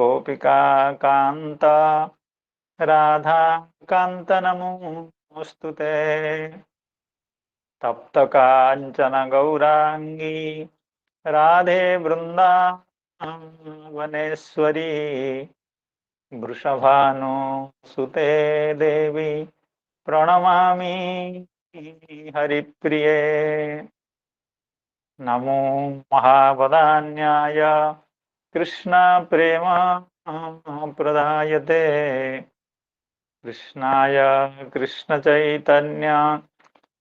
गोपिका कांत राधा कांत नमोस्तुते। तप्त कांचन गौरांगी राधे वृंदावनेश्वरी वृषभानुसुते देवी प्रणमामि हरिप्रिये। नमो महावदान्याय कृष्ण प्रेम प्रदायते कृष्णाय कृष्ण चैतन्य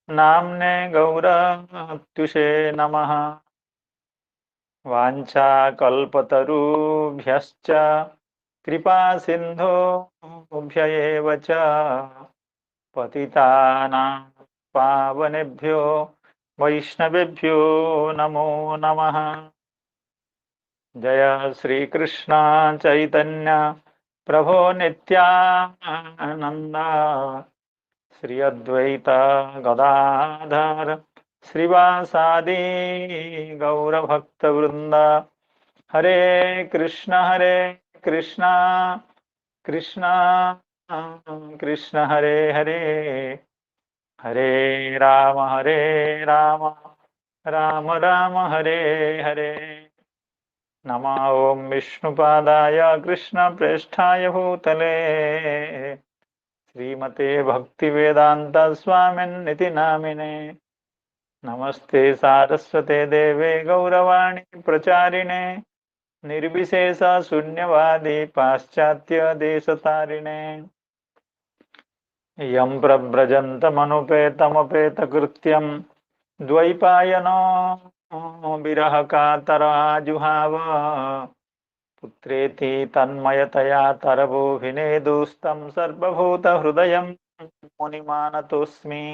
नाम्ने गौरत्युषे नमः। वाञ्छाकल्पतरुभ्यश्च कृपा सिन्धुभ्य एव च पतितानां पावनेभ्यो वैष्णवेभ्यो नमो नमः। जय श्री कृष्ण चैतन्य प्रभो नित्यानंद श्री अद्वैत गदाधर श्रीवासादि गौरभक्तवृंद। हरे कृष्ण कृष्ण कृष्ण हरे हरे हरे राम राम राम हरे हरे। नमो ओं विष्णुपादाय कृष्णप्रेष्ठाय भूतले श्रीमते भक्तिवेदांत स्वामिन्निति नामिने। नमस्ते सारस्वते देवे गौरवाणी प्रचारिणे निर्विशेष शून्यवादी पाश्चात्य देशतारिणे। यं प्रव्रजन्तमनुपेतमपेतकृत्यं द्वैपायनो विरह कातराजुहाव पुत्रेति तन्मयतया तरवोऽभिनेदुस्तं सर्वभूतहृदयं मुनिमानतोऽस्मि।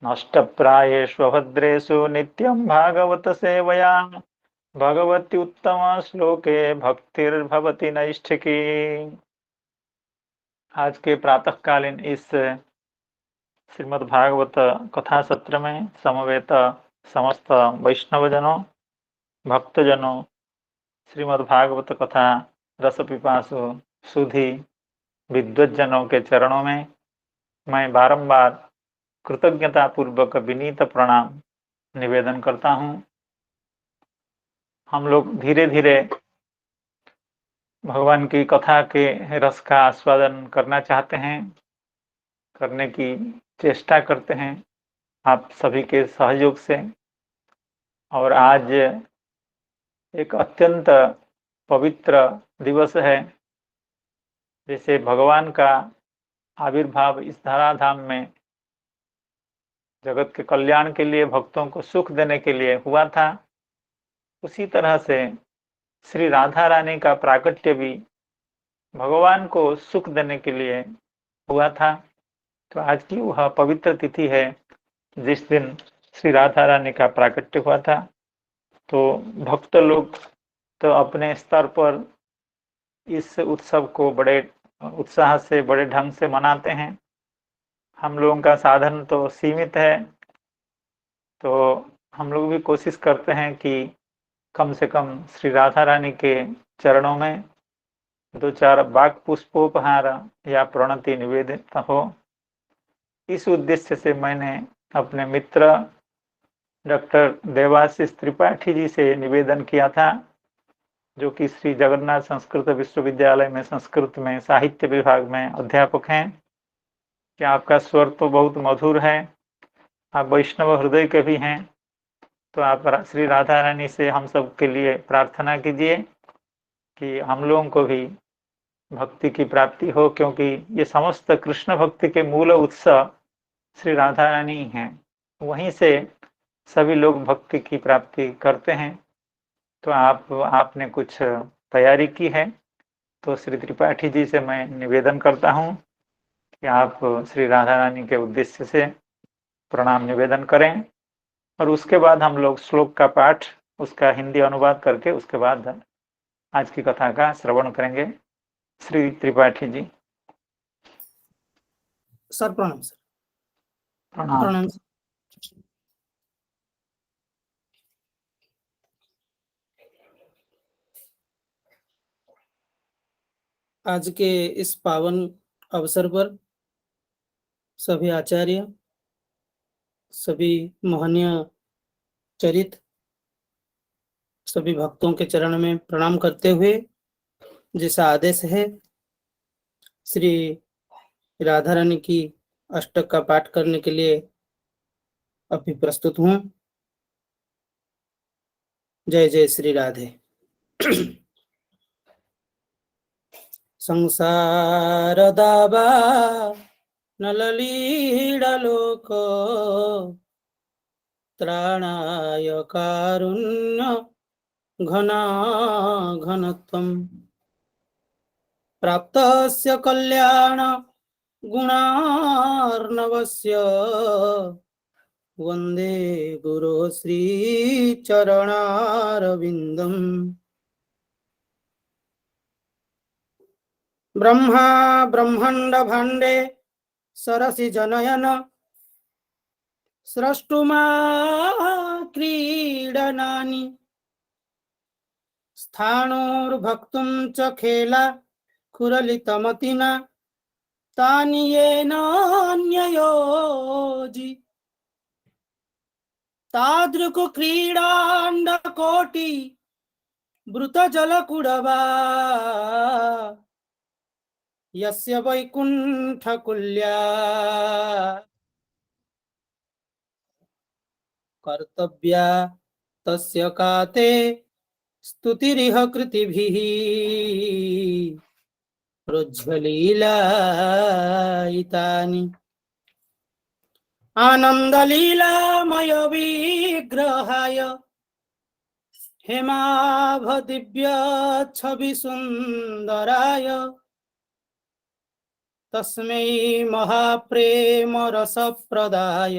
नष्टप्रायेषु भद्रेषु नित्यं भागवत सेवया भगवत्युत्तमश्लोके भक्तिर्भवति नैष्ठिकी। आज के प्रातःकालीन इस श्रीमद् भागवत कथा सत्र में समवेत समस्त वैष्णवजनों भक्तजनों श्रीमद् भागवत कथा रस पिपासु सुधी विद्वज्जनों के चरणों में मैं बारंबार कृतज्ञता पूर्वक विनीत प्रणाम निवेदन करता हूँ। हम लोग धीरे धीरे भगवान की कथा के रस का आस्वादन करना चाहते हैं, करने की चेष्टा करते हैं आप सभी के सहयोग से। और आज एक अत्यंत पवित्र दिवस है। जैसे भगवान का आविर्भाव इस धराधाम में जगत के कल्याण के लिए भक्तों को सुख देने के लिए हुआ था, उसी तरह से श्री राधा रानी का प्राकट्य भी भगवान को सुख देने के लिए हुआ था। तो आज की वह पवित्र तिथि है जिस दिन श्री राधा रानी का प्राकट्य हुआ था। तो भक्त लोग तो अपने स्तर पर इस उत्सव को बड़े उत्साह से बड़े ढंग से मनाते हैं। हम लोगों का साधन तो सीमित है, तो हम लोग भी कोशिश करते हैं कि कम से कम श्री राधा रानी के चरणों में दो चार वाक पुष्पोपहार या प्रणति निवेदित हो। इस उद्देश्य से मैंने अपने मित्र डॉक्टर देवाशीष त्रिपाठी जी से निवेदन किया था, जो कि श्री जगन्नाथ संस्कृत विश्वविद्यालय में संस्कृत में साहित्य विभाग में अध्यापक हैं, कि आपका स्वर तो बहुत मधुर है, आप वैष्णव हृदय के भी हैं, तो आप श्री राधा रानी से हम सब के लिए प्रार्थना कीजिए कि हम लोगों को भी भक्ति की प्राप्ति हो, क्योंकि ये समस्त कृष्ण भक्ति के मूल उत्स श्री राधा रानी हैं, वहीं से सभी लोग भक्ति की प्राप्ति करते हैं। तो आपने कुछ तैयारी की है, तो श्री त्रिपाठी जी से मैं निवेदन करता हूँ कि आप श्री राधा रानी के उद्देश्य से प्रणाम निवेदन करें, और उसके बाद हम लोग श्लोक का पाठ उसका हिंदी अनुवाद करके उसके बाद आज की कथा का श्रवण करेंगे। श्री त्रिपाठी जी। सर प्रणाम। सर प्रणाम। आज के इस पावन अवसर पर सभी आचार्य, सभी महनीय चरित, सभी भक्तों के चरण में प्रणाम करते हुए जैसा आदेश है, श्री राधा रानी की अष्टक का पाठ करने के लिए अभी प्रस्तुत हूँ। जय जय श्री राधे। संसार दावा नललीडलोक त्राणाय कारुण्य घना घनत्वम् प्राप्तस्य कल्याण गुणार्णवस्य वन्दे गुरो श्रीचरणारविन्दम्। ब्रह्मा ब्रह्माण्ड भाण्डे सरसि जनयन स्रष्टुमा क्रीडनानि स्थाणुर्भक्तुं च खेला कुरलितमतिना तानि येनान्ययोजि तादृक् क्रीडाण्डकोटि वृतजलकुडवा यस्य वैकुण्ठकुल्या कर्तव्या तस्य काते स्तुतिरिह कृतिभिः प्रोज्झलीलायितानि आनन्दलीलामय विग्रहाय हेमाभ दिव्य छवि सुन्दराय तस्मै महाप्रेम रसप्रदाय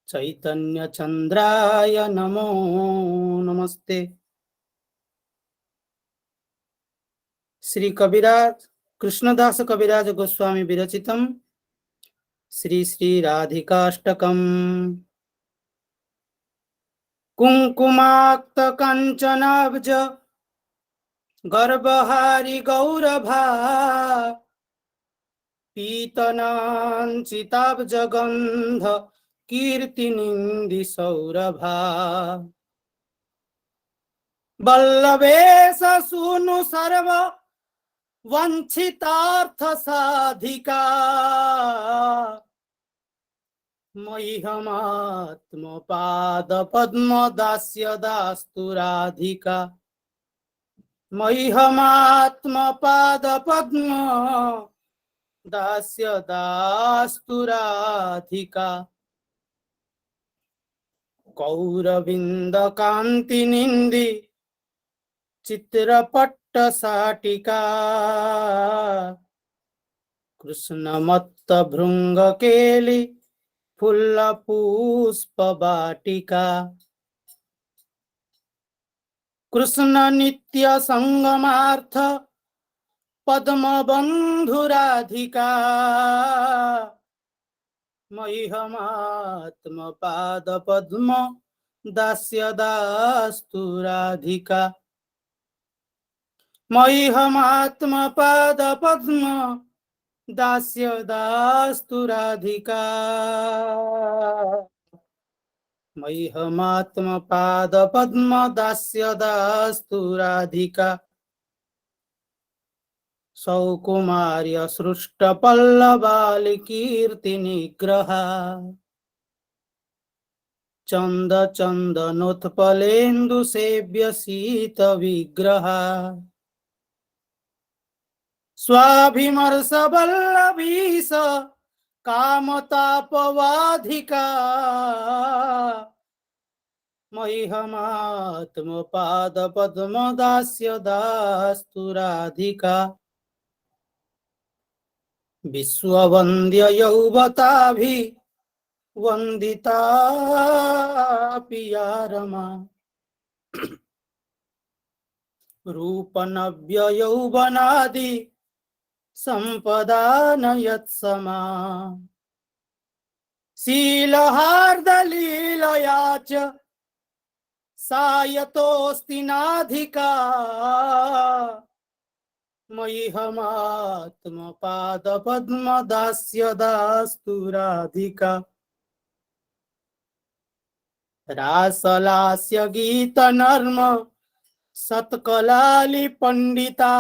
चैतन्य चंद्राय नमो नमस्ते। श्री कविराज कृष्णदास कविराज गोस्वामी विरचितम श्री श्री राधिकाष्टकम्। कुंकुमाक्त कंचनाब्ज गर्भहारि गौरभा पीतनांचिताब्ज गंध कीर्तिनिंदि सौरभा वल्लभेश सूनु सर्व वंचितार्थ साधिका मह्यमात्म पाद पद्म दास्य दास्तु राधिका मह्यमात्म पाद पद्म दास्य दास्तु राधिका कौरविंद कांति निंदि चित्रपट्ट साटिका कृष्ण मत्त भृंग केली फुल्ल पुष्प वाटिका कृष्ण नित्य संगमार्थ पद्म बंधु राधिका मह्यमात्म पाद पद्म दास्य दास्तु राधिका मह्यमात्म पाद पद्म दास्य दास्तु राधिका मह्यमात्म पाद पद्म दास्य दास्तु राधिका सौकुमार्य सृष्ट पल्लवाल कीर्ति निग्रहा चंद चंदनोत्पलेन्दु सेव्य शीत विग्रहा स्वाभिमर्श वल्लभीश कामतापवाधिका मह्यमात्म पाद पद्म दास्य दास्तु राधिका विश्ववन्द्य यौवताभि वंदिता पिया रमा रूपनव्य यौवनादि संपदा नयत्समा शीलहार्दलीलया च सायतोऽस्ति नाधिका मय्यहमात्मपादपद्मदास्य दास्तु राधिका रासलास्य गीतनर्म सत्कलाली पंडिता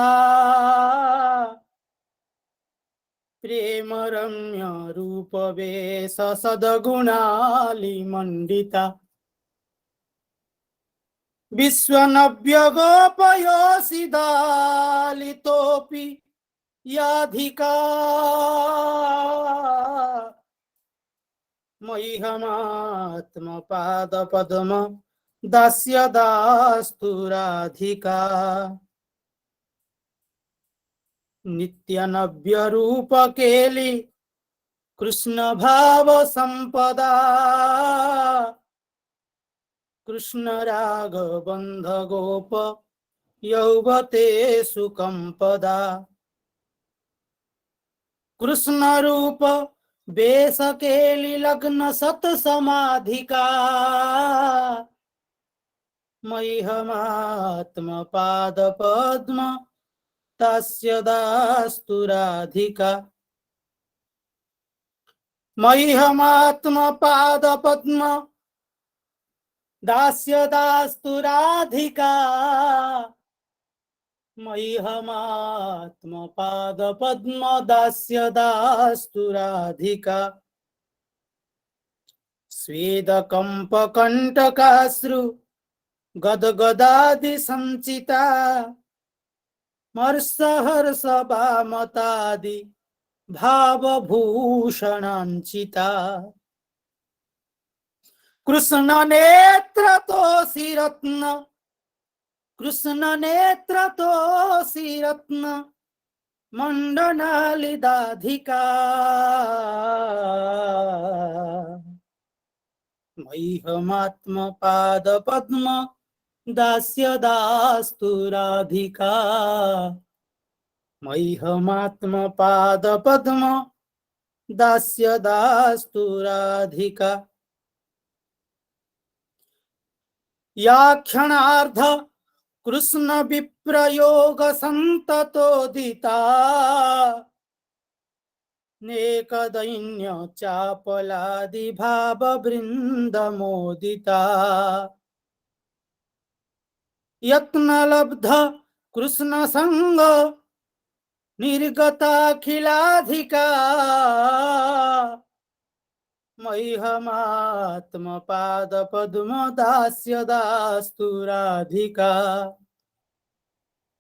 प्रेम रम्य रूप वेश सद्गुणाली मंडिता विश्वनव्य गोपयोषि दालितोऽपि याधिका मह्यमात्मपादपद्म दास्य दास्तु राधिका नित्यनव्य रूप केली कृष्ण भाव संपदा कृष्ण राग बंध गोप यौवते सुकंपदा कृष्ण रूप बेस केली लग्न सत समाधिका मह्यमात्म पाद पद्म तस्य दास्तु राधिका मह्यमात्म पाद पद्म दास्य दास्तु राधिका मह्यमात्म पाद पद्म दास्य दास्तु राधिका स्वेद कंप कंटकाश्रु गदगदादि संचिता मर्ष हर्ष भामतादि भावभूषणांचिता कृष्ण नेत्र तोषि रत्न कृष्ण नेत्र तोषि रत्न मंडनालिदाधिका मह्यमात्म पाद पद्म दास्य दास्तु राधिका मह्यमात्म पाद पद्म दास्य दास्तु राधिका या क्षणार्ध कृष्ण विप्रयोग संततोदिता नेक दैन्य चापलादि भाव वृंद मोदिता यत्न लब्ध कृष्ण संग निर्गताखिलाधिका मह्यमात्म पाद पद्म दास्य दास्तु राधिका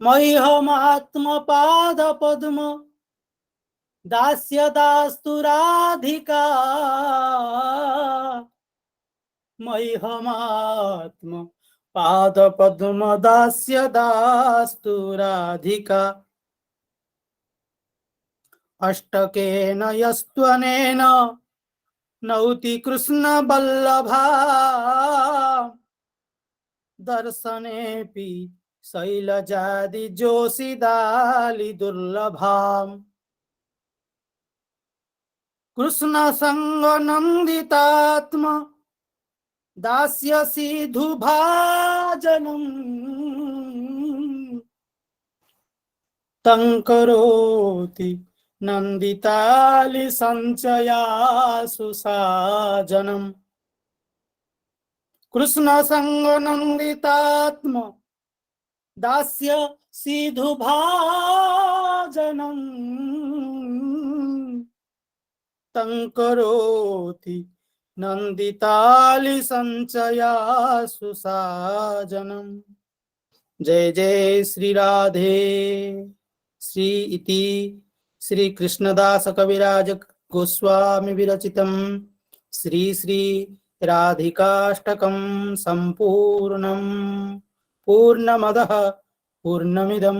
मह्यमात्म पाद पद्म दास्य दास्तु राधिका मह्यमात्म पाद पद्म दास्य दास्तु राधिका अष्टकेन यस्त्वनेन नौति कृष्ण बल्लभा दर्शनेऽपि शैलजादि जोषिदालि दुर्लभाम् कृष्ण संग नंदितात्म दास्यसि धुभाजनम् तं करोति नंदितालि संचयासु साजनम् कृष्ण संग नंदितात्म दास्य सिधुभाजनम् तं करोति नंदितालि संचयासु साजनम् जय जय श्री राधे श्री इति श्री कृष्णदास कविराज गोस्वामी विरचितं श्री श्री राधिकाष्टकं संपूर्णं पूर्णमदः पूर्णमिदं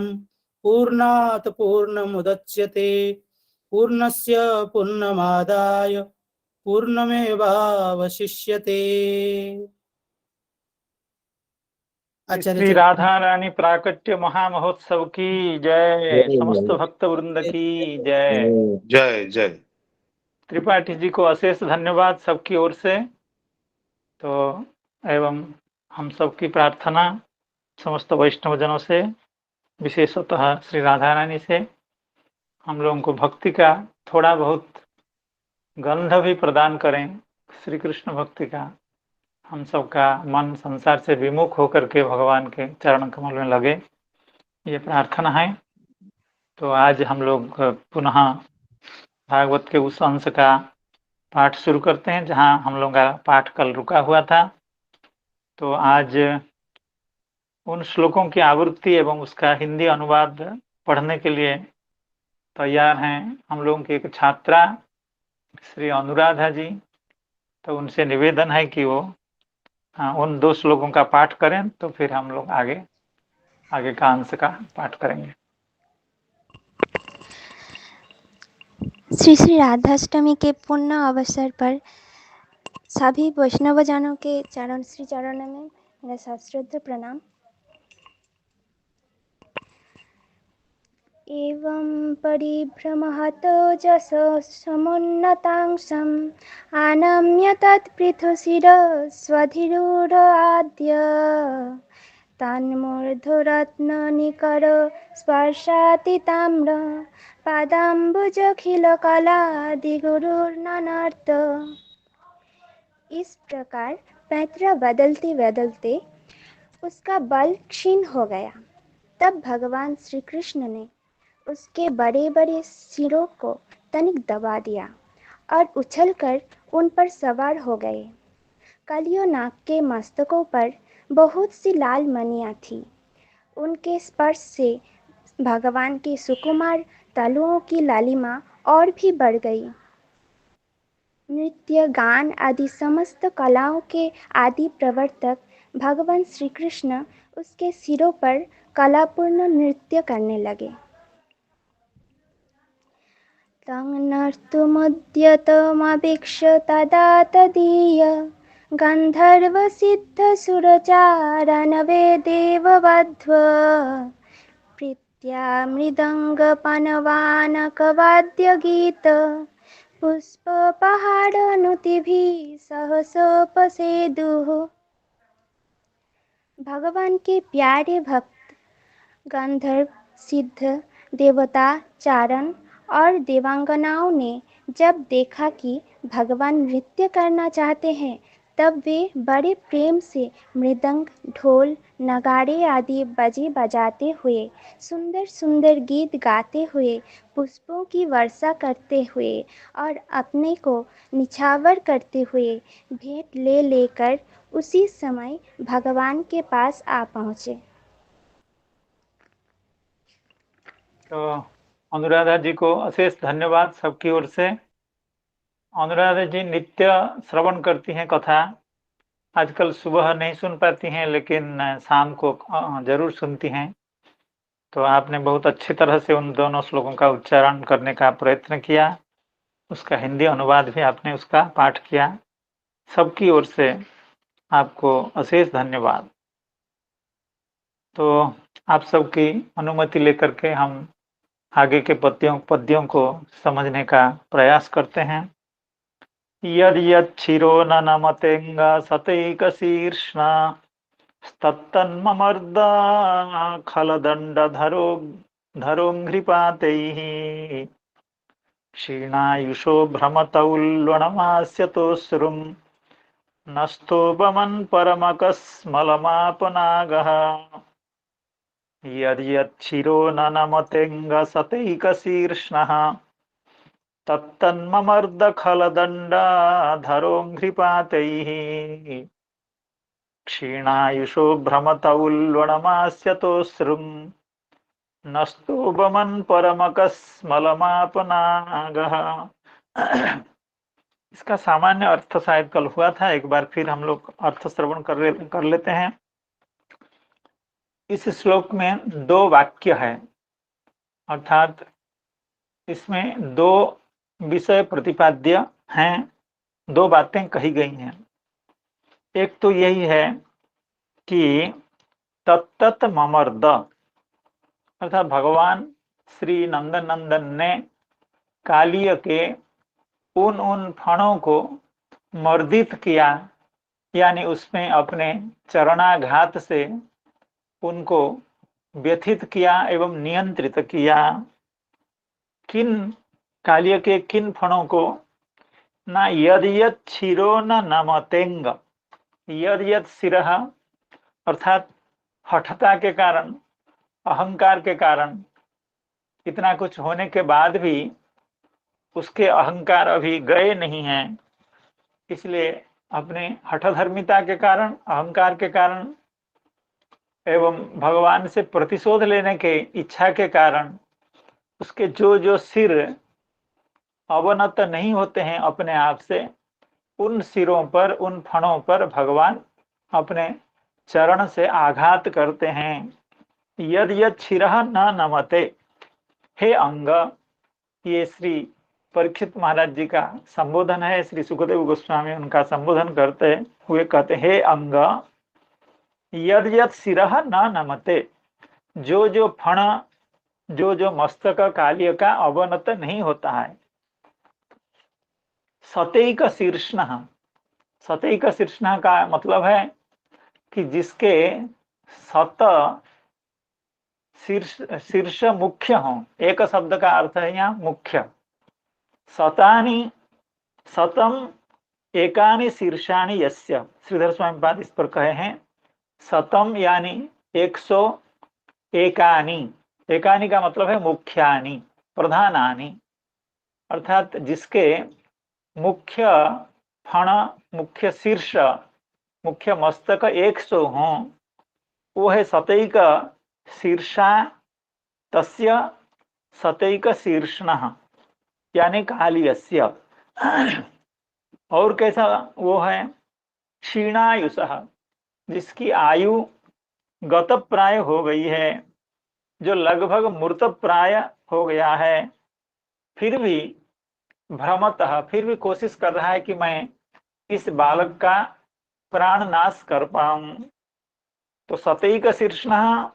पूर्णात् पूर्णमुदच्यते पूर्णस्य पूर्णमादाय पूर्णमेवावशिष्यते। श्री राधा रानी प्राकट्य महामहोत्सव की जय। समस्त भक्त वृंद की जय। जय जय। त्रिपाठी जी को अशेष धन्यवाद सबकी ओर से। तो एवं हम सबकी प्रार्थना समस्त वैष्णव जनों से विशेषतः श्री राधा रानी से हम लोगों को भक्ति का थोड़ा बहुत गंध भी प्रदान करें, श्री कृष्ण भक्ति का। हम सबका मन संसार से विमुख होकर के भगवान के चरण कमल में लगे, ये प्रार्थना है। तो आज हम लोग पुनः भागवत के उस अंश का पाठ शुरू करते हैं जहां हम लोग का पाठ कल रुका हुआ था। तो आज उन श्लोकों की आवृत्ति एवं उसका हिंदी अनुवाद पढ़ने के लिए तैयार हैं हम लोगों की एक छात्रा श्री अनुराधा जी। तो उनसे निवेदन है कि वो उन 2 श्लोकों का पाठ करें, तो फिर हम लोग आगे का अंश का पाठ करेंगे। श्री श्री राधाष्टमी के पुण्य अवसर पर सभी वैष्णवजनों के श्री चरणों में मेरा सश्रद्ध प्रणाम। एवं परिभ्रमहतो जसो समुन्नतांशम् आनम्य तत्पृथुशिरः स्वधिरूढाद्य तन्मूर्धरत्ननिकर स्पर्शाति ताम्र पादाम्बुजखिलकलादिगुरुर्ननर्त। इस प्रकार पैंतरा बदलते बदलते उसका बल क्षीण हो गया। तब भगवान श्री कृष्ण ने उसके बड़े बड़े सिरों को तनिक दबा दिया और उछलकर उन पर सवार हो गए। कलियों नाग के मस्तकों पर बहुत सी लाल मणियाँ थीं। उनके स्पर्श से भगवान के सुकुमार तालुओं की लालिमा और भी बढ़ गई। नृत्य, गान आदि समस्त कलाओं के आदि प्रवर्तक भगवान श्री कृष्ण उसके सिरों पर कलापूर्ण नृत्य करने लगे। तं नर्तुमुद्यतमवीक्ष्य तदा तदीय गन्धर्वसिद्धसुरचारणवे प्रीत्या मृदङ्गपनवानकवाद्यगीत पुष्पपहारनुतिभिः सहसोपसेदुः। भगवान के प्यारे भक्त गंधर्व, सिद्ध, देवता, चारण और देवांगनाओं ने जब देखा कि भगवान नृत्य करना चाहते हैं, तब वे बड़े प्रेम से मृदंग, ढोल, नगाड़े आदि बजे बजाते हुए, सुंदर सुंदर गीत गाते हुए, पुष्पों की वर्षा करते हुए और अपने को निछावर करते हुए भेंट ले लेकर उसी समय भगवान के पास आ पहुँचे। तो अनुराधा जी को अशेष धन्यवाद सबकी ओर से। अनुराधा जी नित्य श्रवण करती हैं कथा। आजकल सुबह नहीं सुन पाती हैं, लेकिन शाम को जरूर सुनती हैं। तो आपने बहुत अच्छी तरह से उन दोनों श्लोकों का उच्चारण करने का प्रयत्न किया, उसका हिंदी अनुवाद भी आपने उसका पाठ किया। सबकी ओर से आपको अशेष धन्यवाद। तो आप सबकी अनुमति लेकर के हम आगे के पद्यों को समझने का प्रयास करते हैं। यद् यच्छिरो न नमतेङ्ग सतैकशीर्ष्णा स्तत्तन्ममर्दा खलदण्डधरोङ्घ्रिपातैः क्षीणायुषो भ्रमतौल्वणमास्यतोऽश्रुम् नस्तोपमन् परमकस्मलमापनागः। यद् यच्छिरो न नमतेङ्ग सतैकशीर्ष्णः तत्तन्ममर्दखलदण्डाधरोङ्घ्रिपातैः क्षीणायुषो भ्रमतौल्वणमास्यतोऽश्रुम् नस्तोपमन् परमकस्मलमापनागः। इसका सामान्य अर्थ शायद कल हुआ था, एक बार फिर हम लोग अर्थ श्रवण कर लेते हैं। इस श्लोक में 2 वाक्य है, अर्थात इसमें 2 विषय प्रतिपाद्य हैं, 2 बातें कही गई हैं। एक तो यही है कि तत्तत ममर्द, अर्थात भगवान श्री नंदन ने कालिय के उन फणों को मर्दित किया, यानी उसमें अपने चरणाघात से उनको व्यथित किया एवं नियंत्रित किया। किन कालिय के किन फणों को? न यद यद शिरो न नमतेंग, यद यद शिरः अर्थात हठता के कारण, अहंकार के कारण, इतना कुछ होने के बाद भी उसके अहंकार अभी गए नहीं हैं, इसलिए अपने हठधर्मिता के कारण, अहंकार के कारण एवं भगवान से प्रतिशोध लेने के इच्छा के कारण उसके जो जो सिर अवनत नहीं होते हैं अपने आप से, उन सिरों पर, उन फणों पर भगवान अपने चरण से आघात करते हैं। यद यद शिरः न नमते, हे अंग, ये श्री परीक्षित महाराज जी का संबोधन है। श्री सुखदेव गोस्वामी उनका संबोधन करते हुए कहते, हे अंग, यद यद शिरः न नमते, जो जो फण, जो जो मस्तक कालिय का अवनत नहीं होता है। सतैक शीर्ष्णः, सतैक शीर्ष्णः का मतलब है कि जिसके सत शीर्ष मुख्य हो। एक शब्द का अर्थ है यहाँ मुख्य। सतानि सतम एकानि शीर्षाणि यस्य, श्रीधर स्वामी पाद इस पर कहे हैं। सतम यानी 100, एकानि, एकानि का मतलब है मुख्यानि, प्रधानानि, अर्थात जिसके मुख्य फण, मुख्य शीर्ष, मुख्य मस्तक 100 हों, वो है सतैक शीर्षा तस्य सतैक शीर्ष्णः यानी कालियस्य। और कैसा वो है? क्षीणायुषः, जिसकी आयु गत प्राय हो गई है, जो लगभग मूर्त प्राय हो गया है, फिर भी भ्रमतः, फिर भी कोशिश कर रहा है कि मैं इस बालक का प्राण नाश कर पाऊं। तो सतैक शीर्ष्णः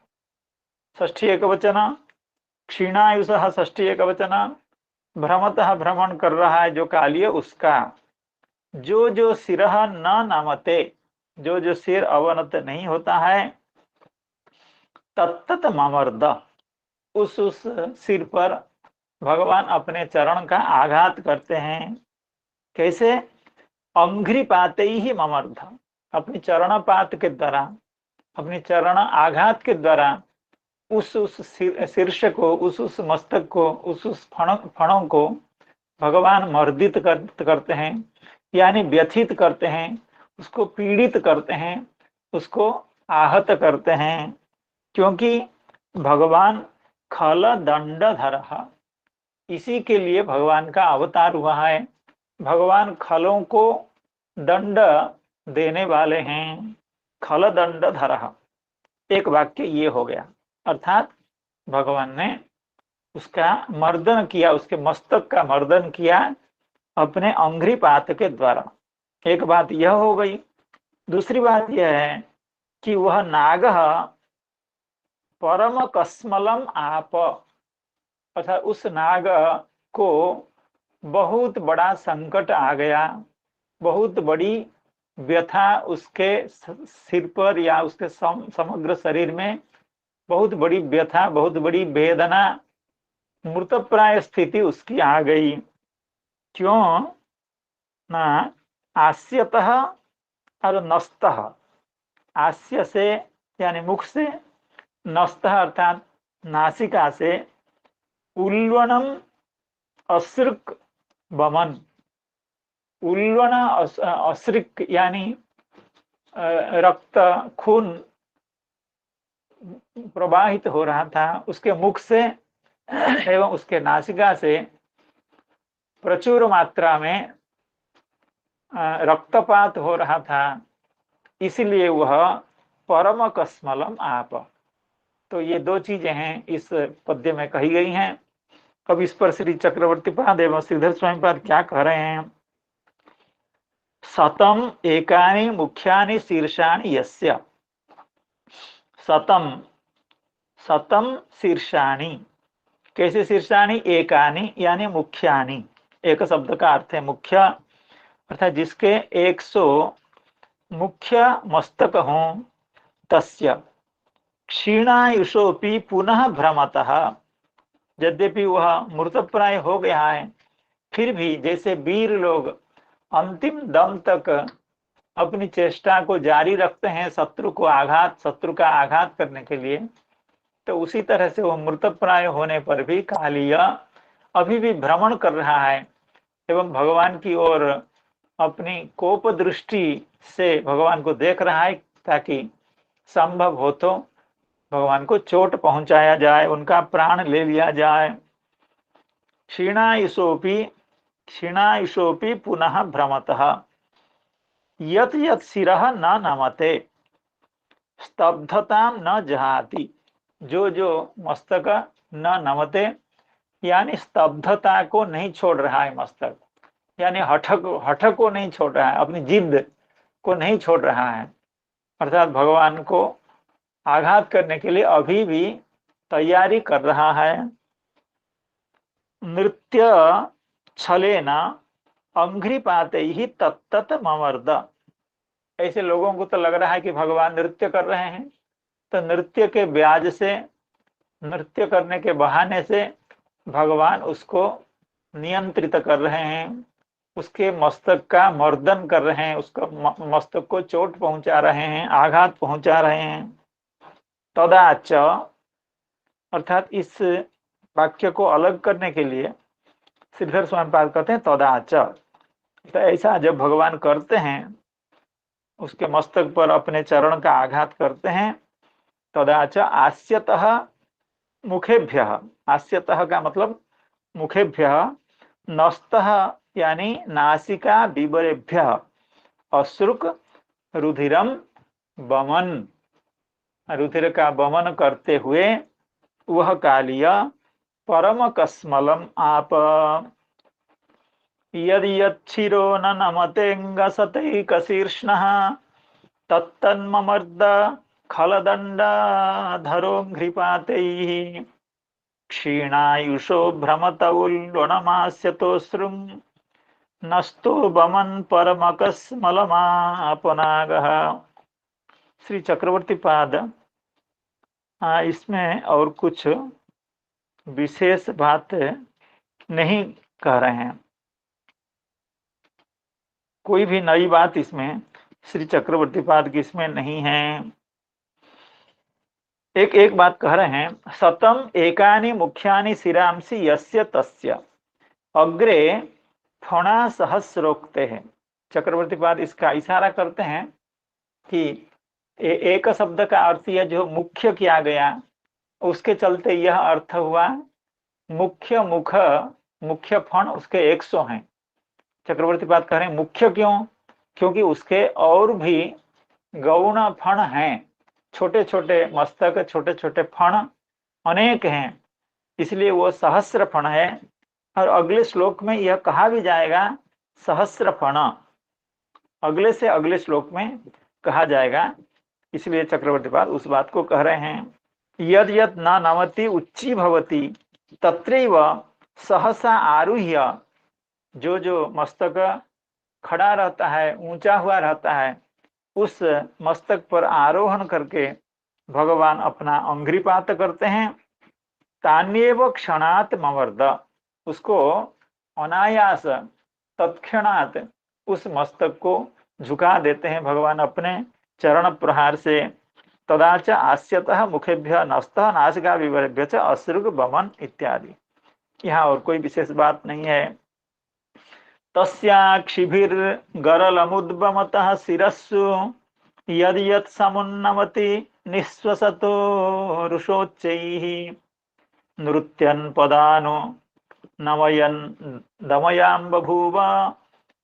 षष्ठी एकवचन, क्षीणायुषः षष्ठी एकवचन, भ्रमतः भ्रमण कर रहा है जो कालिय उसका। जो जो सिरः न नमते, जो जो सिर अवनत नहीं होता है, तत्तत ममर्द, उस सिर पर भगवान अपने चरण का आघात करते हैं। कैसे? अंघ्रिपाते ही ममर्द, अपनी चरणपात के द्वारा, अपनी चरण आघात के द्वारा उस शीर्ष को, उस मस्तक को, उस फणों को भगवान मर्दित करते हैं, यानी व्यथित करते हैं, उसको पीड़ित करते हैं, उसको आहत करते हैं। क्योंकि भगवान खल दंडधरः, इसी के लिए भगवान का अवतार हुआ है। भगवान खलों को दंड देने वाले हैं। खल दंडधरः, एक वाक्य ये हो गया, अर्थात भगवान ने उसका मर्दन किया, उसके मस्तक का मर्दन किया अपने अंघ्रिपात के द्वारा। एक बात यह हो गई। दूसरी बात यह है कि वह नाग परम कस्मलम आप, अर्थात उस नाग को बहुत बड़ा संकट आ गया, बहुत बड़ी व्यथा उसके सिर पर या उसके समग्र शरीर में बहुत बड़ी व्यथा, बहुत बड़ी वेदना, मृतप्राय स्थिति उसकी आ गई। क्यों? ना आस्यतः और नस्तः, आस्य से यानी मुख से, नस्तः अर्थात नासिका से, उल्वणम अश्रिक वमन, उल्वण अश्रिक यानी रक्त, खून प्रवाहित हो रहा था उसके मुख से एवं उसके नासिका से प्रचुर मात्रा में रक्तपात हो रहा था, इसलिए वह परम कस्मलम आप। तो ये दो चीजें हैं इस पद्य में कही गई हैं। अब इस पर श्री चक्रवर्ती पाद एवं श्रीधर स्वामी पाद क्या कह रहे हैं? सतम एकानि मुख्यानि शीर्षाणि यस्य, सतम, सतम शीर्षाणि, कैसे शीर्षाणि? एकानि यानी मुख्यानि, एक शब्द का अर्थ है मुख्य, अर्थात जिसके 100 मुख्य मस्तक हों, तस्य, क्षीणायुषोपि पुनः भ्रमतः, यद्यपि वह मृतप्राय हो गया है, फिर भी जैसे वीर लोग अंतिम दम तक अपनी चेष्टा को जारी रखते हैं शत्रु का आघात करने के लिए, तो उसी तरह से वह मृतप्राय होने पर भी कालिय अभी भी भ्रमण कर रहा है एवं भगवान की ओर अपनी कोप दृष्टि से भगवान को देख रहा है, ताकि संभव हो तो भगवान को चोट पहुंचाया जाए, उनका प्राण ले लिया जाए। क्षीणायुषोपि पुनः भ्रमतः यत् यत् शिरः न नमते स्तब्धतां न जहाति, जो जो मस्तक न नमते यानी स्तब्धता को नहीं छोड़ रहा है, मस्तक यानी हठ को नहीं छोड़ रहा है, अपनी जिद को नहीं छोड़ रहा है, अर्थात भगवान को आघात करने के लिए अभी भी तैयारी कर रहा है। नृत्य छलेना अंघ्रिपाते ही तत्तत ममर्द, ऐसे लोगों को तो लग रहा है कि भगवान नृत्य कर रहे हैं, तो नृत्य के ब्याज से, नृत्य करने के बहाने से भगवान उसको नियंत्रित कर रहे हैं, उसके मस्तक का मर्दन कर रहे हैं, उसका मस्तक को चोट पहुंचा रहे हैं, आघात पहुंचा रहे हैं। तदाच, अर्थात इस वाक्य को अलग करने के लिए श्रीधर स्वामी पाद कहते हैं तदाच, तो ऐसा जब भगवान करते हैं, उसके मस्तक पर अपने चरण का आघात करते हैं, तदाच आस्यतः मुखेभ्यः, आस्यतः का मतलब मुखेभ्यः, नस्तः यानी नासिका विवरेभ्यः अश्रुक रुधिरम बमन, रुधिर का बमन करते हुए वह कालिय परम कस्मलम आप यदि यच्छिरो न नमतेऽङ्गसतैकशीर्ष्णः तत्तन्ममर्द खलदण्डधरोऽङ्घ्रिपातैः क्षीणायुषो भ्रमत उल्लुणमास्यतोऽश्रुं नस्तो बमन परमकस्मलमापनागः। श्री चक्रवर्ती पाद इसमें और कुछ विशेष बात नहीं कह रहे हैं, कोई भी नई बात इसमें श्री चक्रवर्ती पाद की इसमें नहीं है। एक बात कह रहे हैं, सतम एकानि मुख्यानि शिरांसि यस्य तस्य अग्रे फणा सहस्रोक्ते हैं। चक्रवर्ती पाद इसका इशारा करते हैं कि एक शब्द का अर्थ यह जो मुख्य किया गया, उसके चलते यह अर्थ हुआ मुख्य मुख, मुख्य फण उसके 100 हैं। चक्रवर्ती पाद कह रहे हैं मुख्य क्यों, क्योंकि उसके और भी गौण फण हैं, छोटे छोटे मस्तक, छोटे छोटे फण अनेक हैं, इसलिए वो सहस्र फण है। और अगले श्लोक में यह कहा भी जाएगा सहस्र फण, अगले से अगले श्लोक में कहा जाएगा, इसलिए चक्रवर्ती पाद उस बात को कह रहे हैं। यद यद न नमति उच्ची भवति तत्रैव सहसा आरुह्य, जो जो मस्तक खड़ा रहता है, ऊंचा हुआ रहता है, उस मस्तक पर आरोहण करके भगवान अपना अंघ्रिपात करते हैं। तान्येव क्षणात मवर्द, उसको अनायास तत्क्षणात उस मस्तक को झुका देते हैं भगवान अपने चरण प्रहार से। तदाच आस्यतः मुखेभ्य नस्तः नासिका विवरेभ्य च अश्रुग बमन इत्यादि। यहाँ और कोई विशेष बात नहीं है। तस्याक्षिभिर्गरलमुद्बमतः शिरस्सु यद यत् समुन्नमति निःश्वसतो रुषोच्चैः नृत्यन् पदानो नमयन् दमयां बभूव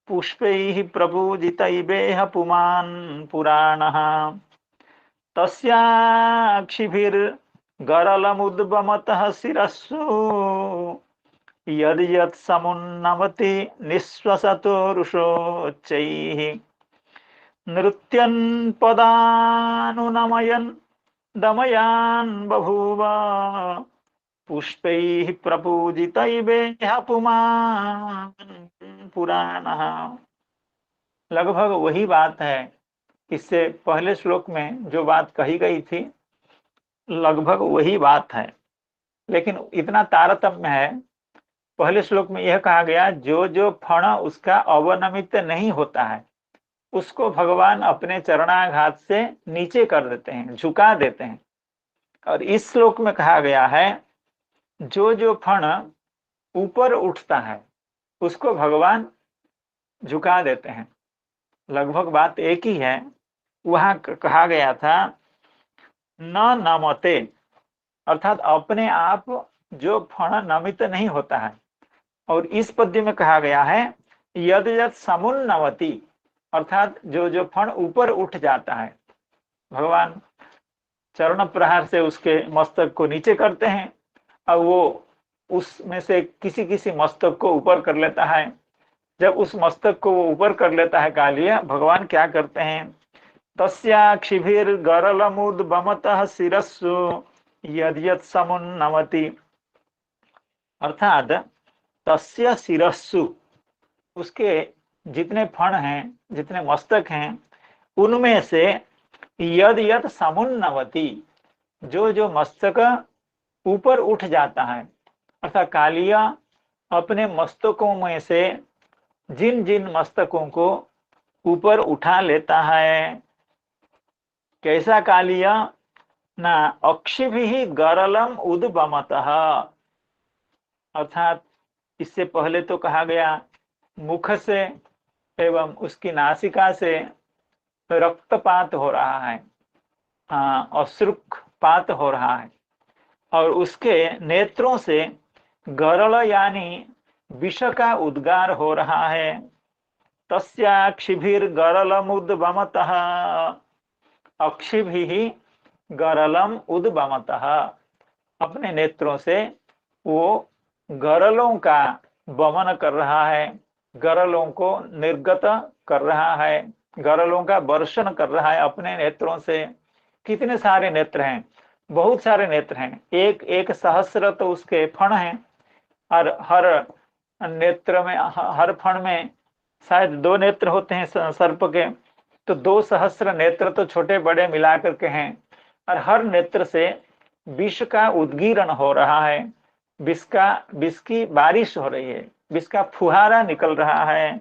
पुष्पैः प्रपूजितैवेह पुमान् पुराणः। तस्याक्षिभिर्गरलमुद्बमतः शिरस्सु यद यत् समुन्नमति निःश्वसतो रुषोच्चैः नृत्यन् पदानुनमयन् दमयान् बभूव पुष्पैः प्रपूजितैवेह पुमान् पुराणः। लगभग वही बात है, इससे पहले श्लोक में जो बात कही गई थी लगभग वही बात है, लेकिन इतना तारतम्य है। पहले श्लोक में यह कहा गया जो जो फण उसका अवनमित नहीं होता है उसको भगवान अपने चरणाघात से नीचे कर देते हैं, झुका देते हैं। और इस श्लोक में कहा गया है जो जो फण ऊपर उठता है उसको भगवान झुका देते हैं। लगभग बात एक ही है। वहां कहा गया था न नमते, अर्थात अपने आप जो फण नमित नहीं होता है। और इस पद्य में कहा गया है यद यद समुन्नवती, अर्थात जो जो फण ऊपर उठ जाता है भगवान चरण प्रहार से उसके मस्तक को नीचे करते हैं और वो उसमें से किसी किसी मस्तक को ऊपर कर लेता है। जब उस मस्तक को वो ऊपर कर लेता है कालिया, भगवान क्या करते हैं तस्याक्षिभिर गरलमुद बमतः शिरस्सु यद यद समुन्नवति, अर्थात तस्य शिरस्सु, उसके जितने फण हैं जितने मस्तक हैं उनमें से यद यद समुन्नवति, जो जो मस्तक ऊपर उठ जाता है, अर्थात कालिया अपने मस्तकों में से जिन जिन मस्तकों को ऊपर उठा लेता है। कैसा कालिया ना अक्षिभिः गरलम उद्बमतः, अर्थात इससे पहले तो कहा गया मुख से एवं उसकी नासिका से रक्तपात हो रहा है, अश्रुपात हो रहा है, और उसके नेत्रों से गरल यानी विष का उद्गार हो रहा है। तस्याक्षिभिर गरलम उद्बमतः, अक्षिभिः गरलम उद्बमतः, अपने नेत्रों से वो गरलों का वमन कर रहा है, गरलों को निर्गत कर रहा है, गरलों का वर्षण कर रहा है अपने नेत्रों से। कितने सारे नेत्र हैं, बहुत सारे नेत्र हैं, एक एक सहस्र तो उसके फण हैं, और हर नेत्र में हर फण में शायद 2 नेत्र होते हैं सर्प के, तो 2 सहस्र नेत्र तो छोटे बड़े मिलाकर के हैं, और हर नेत्र से विष का उद्गीरण हो रहा है, विष की बारिश हो रही है, विष का फुहारा निकल रहा है।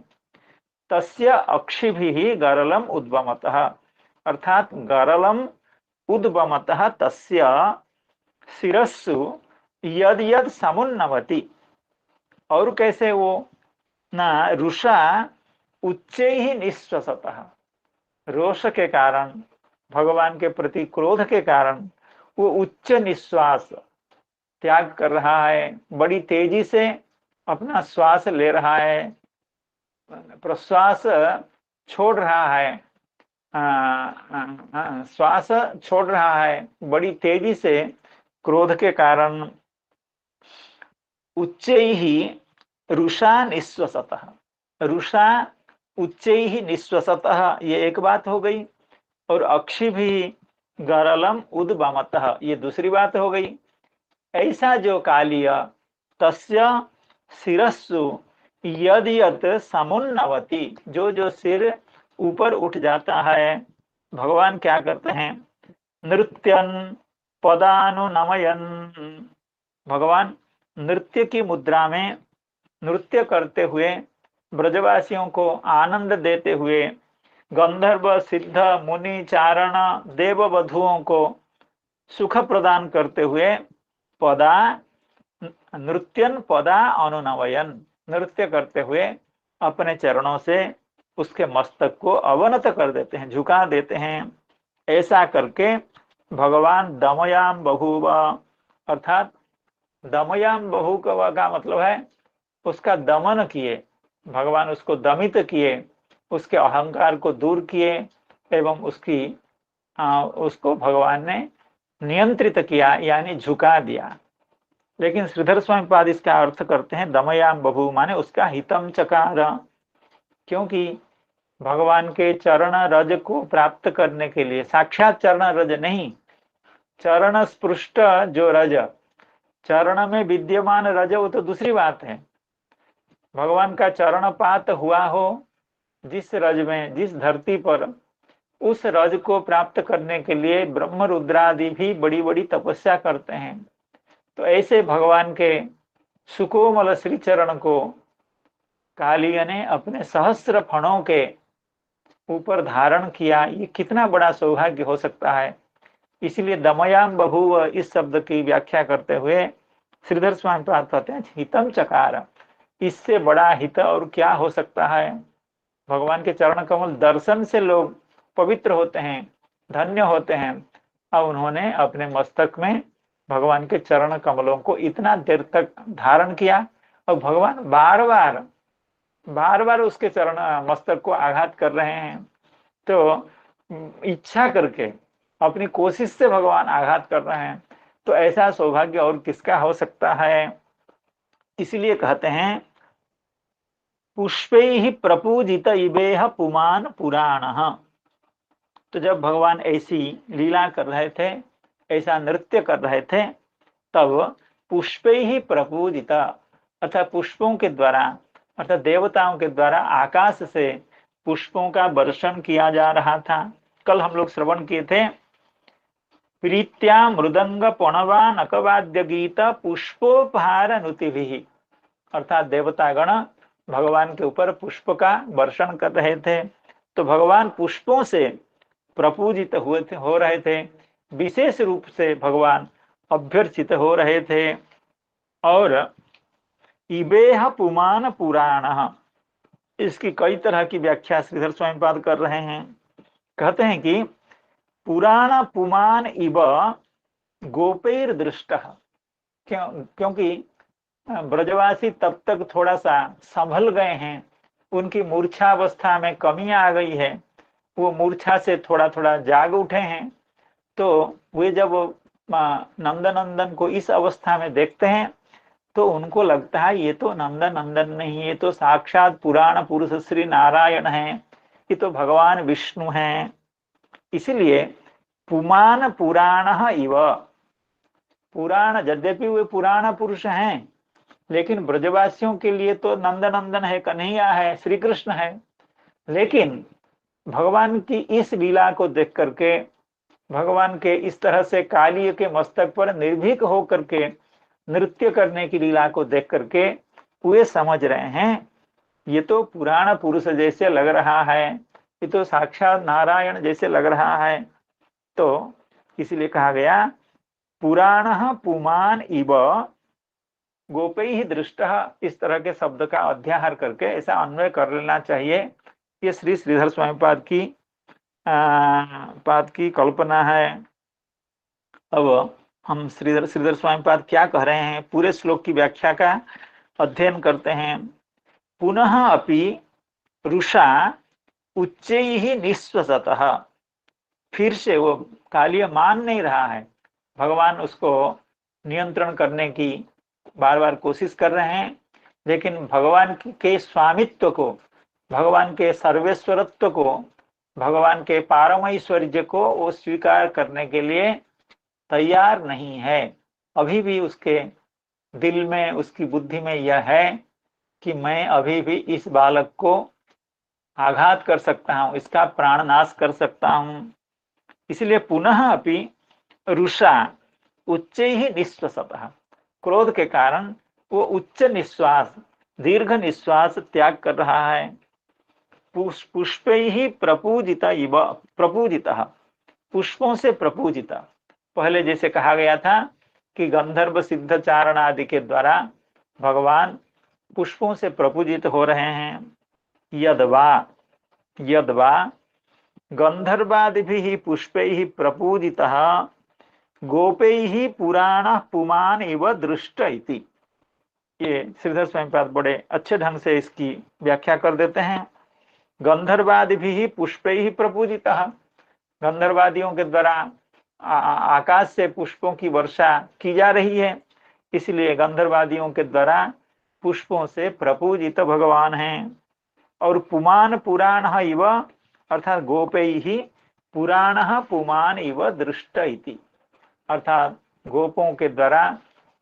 तस्य अक्षिभिः गरलम उद्बमतः, अर्थात गरलम उद्बमतः तस्य शिरस्सु यद यद समुन्नवति, और कैसे वो ना रुषा उच्चैः निःश्वसतः, रोष के कारण, भगवान के प्रति क्रोध के कारण वो उच्च निश्वास त्याग कर रहा है, बड़ी तेजी से अपना श्वास ले रहा है, प्रश्वास छोड़ रहा है, श्वास छोड़ रहा है बड़ी तेजी से क्रोध के कारण। उच्चैः रुषा निःश्वसतः, रुषा उच्चैः निःश्वसतः, ये एक बात हो गई, और अक्षिभिः गरलम उद्बमतः, ये दूसरी बात हो गई। ऐसा जो कालिय तस्य शिरस्सु यद यद समुन्नवति, जो जो सिर ऊपर उठ जाता है, भगवान क्या करते हैं नृत्यन पदानुनमयन, भगवान नृत्य की मुद्रा में नृत्य करते हुए ब्रजवासियों को आनंद देते हुए, गंधर्व सिद्ध मुनि चारण देव वधुओं को सुख प्रदान करते हुए, पदा नृत्यन पदा अनुनवयन, नृत्य करते हुए अपने चरणों से उसके मस्तक को अवनत कर देते हैं, झुका देते हैं। ऐसा करके भगवान दमयाम बभूव, अर्थात दमयाम बहू का मतलब है उसका दमन किए, भगवान उसको दमित किए, उसके अहंकार को दूर किए एवं उसको भगवान ने नियंत्रित किया, यानी झुका दिया। लेकिन श्रीधर स्वामी पाद इसका अर्थ करते हैं दमयाम बभू माने उसका हितम चकार, क्योंकि भगवान के चरण रज को प्राप्त करने के लिए, साक्षात चरण रज नहीं, चरण स्पृष्ट जो रज, चरण में विद्यमान रज वो तो दूसरी बात है। भगवान का चरणपात हुआ हो जिस रज में, जिस धरती पर उस रज को प्राप्त करने के लिए ब्रह्म रुद्रादि भी बड़ी बड़ी तपस्या करते हैं। तो ऐसे भगवान के सुकोमल श्री चरण को कालिया ने अपने सहस्त्र फणों के ऊपर धारण किया। ये कितना बड़ा सौभाग्य हो सकता है। इसलिए दमयाम बभूव इस शब्द की व्याख्या करते हुए श्रीधर स्वामी प्राप्त कहते हैं हितम चकार, इससे बड़ा हित और क्या हो सकता है। भगवान के चरण कमल दर्शन से लोग पवित्र होते हैं, धन्य होते हैं। अब उन्होंने अपने मस्तक में भगवान के चरण कमलों को इतना देर तक धारण किया और भगवान बार बार उसके चरण मस्तक को आघात कर रहे हैं। तो इच्छा करके अपनी कोशिश से भगवान आघात कर रहे हैं। तो ऐसा सौभाग्य और किसका हो सकता है। इसलिए कहते हैं पुष्पैः प्रपूजित इवेह पुमान पुराणः। तो जब भगवान ऐसी लीला कर रहे थे, ऐसा नृत्य कर रहे थे, तब पुष्पैः प्रपूजित अर्थात पुष्पों के द्वारा अर्थात देवताओं के द्वारा आकाश से पुष्पों का वर्षण किया जा रहा था। कल हम लोग श्रवण किए थे प्रीत्या मृदंग पणवा नकवाद्य गीत पुष्पोपहार नुतिभिः, अर्थात देवतागण भगवान के ऊपर पुष्प का वर्षण कर रहे थे। तो भगवान पुष्पों से प्रपूजित हो रहे थे, विशेष रूप से भगवान अभ्यर्चित हो रहे थे। और इबेह पुमान पुराण, इसकी कई तरह की व्याख्या श्रीधर स्वामी पाद कर रहे हैं। कहते हैं कि पुराण पुमान इव गोपैर दृष्ट, क्योंकि ब्रजवासी तब तक थोड़ा सा संभल गए हैं, उनकी मूर्छावस्था में कमी आ गई है, वो मूर्छा से थोड़ा थोड़ा जाग उठे हैं। तो वे जब नंदनंदन को इस अवस्था में देखते हैं तो उनको लगता है ये तो नंदनंदन नहीं, ये तो साक्षात पुराण पुरुष श्री नारायण है, ये तो भगवान विष्णु हैं। इसलिए पुमान पुराण इव, पुराण यद्यपि वे पुराण पुरुष हैं, लेकिन ब्रजवासियों के लिए तो नंदनंदन है, कन्हैया है, श्री कृष्ण है। लेकिन भगवान की इस लीला को देख करके, भगवान के इस तरह से कालिय के मस्तक पर निर्भीक होकर के नृत्य करने की लीला को देख करके वे समझ रहे हैं ये तो पुराण पुरुष जैसे लग रहा है, ये तो साक्षात नारायण जैसे लग रहा है। तो इसलिए कहा गया पुराण पुमान इव गोपैः दृष्ट, इस तरह के शब्द का अध्याहार करके ऐसा अन्वय कर लेना चाहिए। ये श्री श्रीधर स्वामी पाद की कल्पना है। अब हम श्रीधर स्वामी पाद क्या कह रहे हैं, पूरे श्लोक की व्याख्या का अध्ययन करते हैं। पुनः अपि रुषा उच्चैः निःश्वसतः, फिर से वो कालिय मान नहीं रहा है, भगवान उसको नियंत्रण करने की बार बार कोशिश कर रहे हैं, लेकिन भगवान के स्वामित्व को, भगवान के सर्वेश्वरत्व को, भगवान के पारमैश्वर्य को वो स्वीकार करने के लिए तैयार नहीं है। अभी भी उसके दिल में, उसकी बुद्धि में यह है कि मैं अभी भी इस बालक को आघात कर सकता हूँ, इसका प्राण नाश कर सकता हूँ। इसलिए पुनः अपि रुषा उच्चैः निःश्वसतः, क्रोध के कारण वो उच्च निश्वास, दीर्घ निश्वास त्याग कर रहा है। पुष्पैः प्रपूजिता इव, प्रपूजितः, पुष्पों से प्रपूजिता। पहले जैसे कहा गया था कि गंधर्व सिद्ध चारण आदि के द्वारा भगवान पुष्पों से प्रपूजित हो रहे हैं। यद्वा गंधर्वादिभिः पुष्पैः प्रपूजितः गोपैः पुराण पुमान इव दृष्ट इति। ये श्रीधर स्वामी पाद बड़े अच्छे ढंग से इसकी व्याख्या कर देते हैं। गंधर्वादिभिः पुष्पैः प्रपूजितः, गंधर्वादियों के द्वारा आकाश से पुष्पों की वर्षा की जा रही है, इसलिए गंधर्वादियों के द्वारा पुष्पों से प्रपूजित भगवान हैं। और पुमान पुराण इव, अर्थात गोपैः पुराण पुमान इव दृष्ट इति, अर्थात गोपों के द्वारा,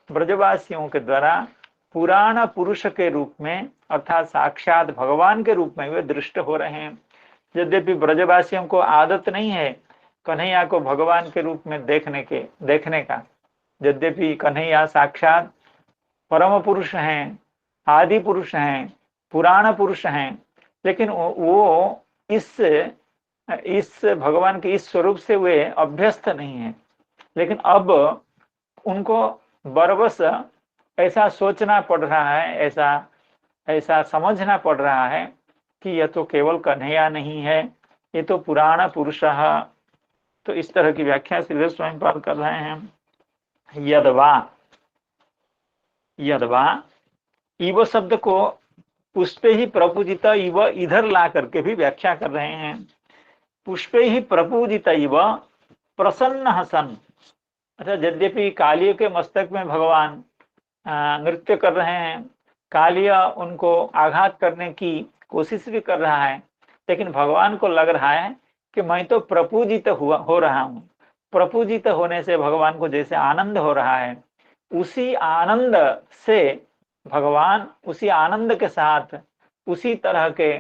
ब्रजवासियों के द्वारा पुराण पुरुष के रूप में, अर्थात साक्षात भगवान के रूप में वे दृष्ट हो रहे हैं। यद्यपि ब्रजवासियों को आदत नहीं है कन्हैया को भगवान के रूप में देखने का, यद्यपि कन्हैया साक्षात परम पुरुष हैं, आदि पुरुष हैं, पुराण पुरुष हैं, लेकिन वो इस भगवान के इस स्वरूप से वे अभ्यस्त नहीं है। लेकिन अब उनको बरबस ऐसा सोचना पड़ रहा है, ऐसा समझना पड़ रहा है कि यह तो केवल कन्हैया नहीं है, ये तो पुराण पुरुष है। तो इस तरह की व्याख्या श्रीधर स्वामी पाद कर रहे हैं। यदवा इव शब्द को पुष्पे ही प्रपूजित इव इधर ला करके भी व्याख्या कर रहे हैं। पुष्पे ही प्रपूजित इव प्रसन्न हसन। अच्छा, यद्यपि कालिय के मस्तक में भगवान नृत्य कर रहे हैं, कालिय उनको आघात करने की कोशिश भी कर रहा है, लेकिन भगवान को लग रहा है कि मैं तो प्रपूजित हो रहा हूँ। प्रपूजित होने से भगवान को जैसे आनंद हो रहा है, उसी आनंद से भगवान उसी आनंद के साथ, उसी तरह के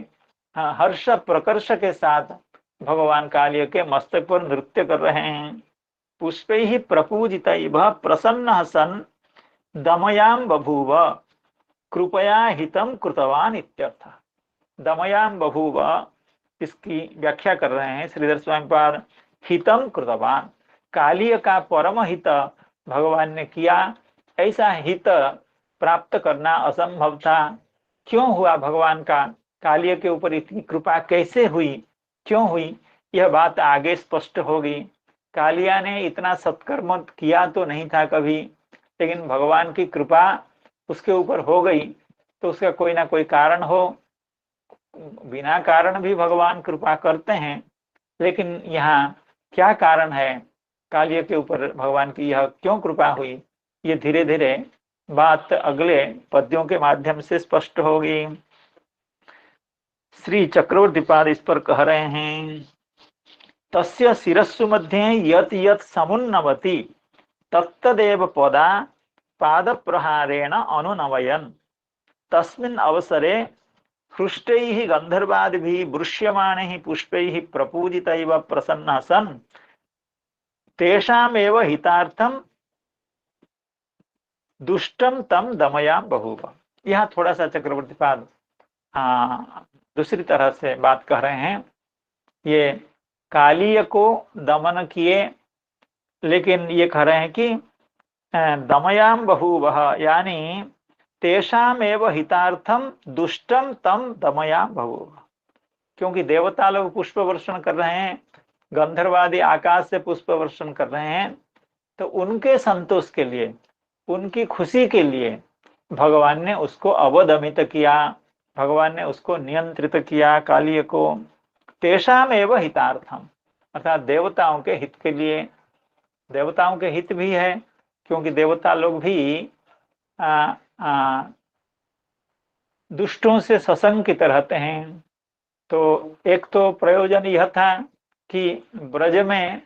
हर्ष प्रकर्ष के साथ भगवान कालिय के मस्तक पर नृत्य कर रहे हैं। पुष्पै ही प्रपूजित इव प्रसन्न सन दमयाम बभूव कृपया हितम कृतवान इत्यर्थ। दमयाम बभूव, इसकी व्याख्या कर रहे हैं श्रीधर स्वामी पाद। हितम कृतवान, कालिय का परम हित भगवान ने किया। ऐसा हित प्राप्त करना असंभव था। क्यों हुआ भगवान का कालिय के ऊपर इतनी कृपा कैसे हुई, क्यों हुई, यह बात आगे स्पष्ट होगी। कालिया ने इतना सत्कर्म किया तो नहीं था कभी, लेकिन भगवान की कृपा उसके ऊपर हो गई, तो उसका कोई ना कोई कारण हो। बिना कारण भी भगवान कृपा करते हैं, लेकिन यहाँ क्या कारण है, कालिय के ऊपर भगवान की यह क्यों कृपा हुई, ये धीरे धीरे बात अगले पद्यों के माध्यम से स्पष्ट होगी। श्री चक्रवर्ती पाद इस पर कह रहे हैं, तस्य शिरस्सु मध्ये यत यत समुन्नवति तत्तदेव पदा पाद प्रहारेण अनुनवयन् तस्मिन् अवसरे हृष्टैः गन्धर्वादिभिः वृष्यमाणैः पुष्पैः प्रपूजितैव प्रसन्नः सन् तेषामेव हितार्थम दुष्टम तम दमयाम बभूव। यहाँ थोड़ा सा चक्रवर्ती पाद दूसरी तरह से बात कह रहे हैं। ये कालिय को दमन किए, लेकिन ये कह रहे हैं कि दमयाम बभूव, यानी तेषाम एव हितार्थम दुष्टम तम दमयाम बभूव। क्योंकि देवता लोग पुष्प वर्षण कर रहे हैं, गंधर्वादी आकाश से पुष्प वर्षण कर रहे हैं, तो उनके संतोष के लिए, उनकी खुशी के लिए भगवान ने उसको अवदमित किया, भगवान ने उसको नियंत्रित किया कालिय को। तेषाम एव हितार्थम, अर्थात देवताओं के हित के लिए। देवताओं के हित भी है, क्योंकि देवता लोग भी दुष्टों से सशंकित रहते हैं। तो एक तो प्रयोजन यह था कि ब्रज में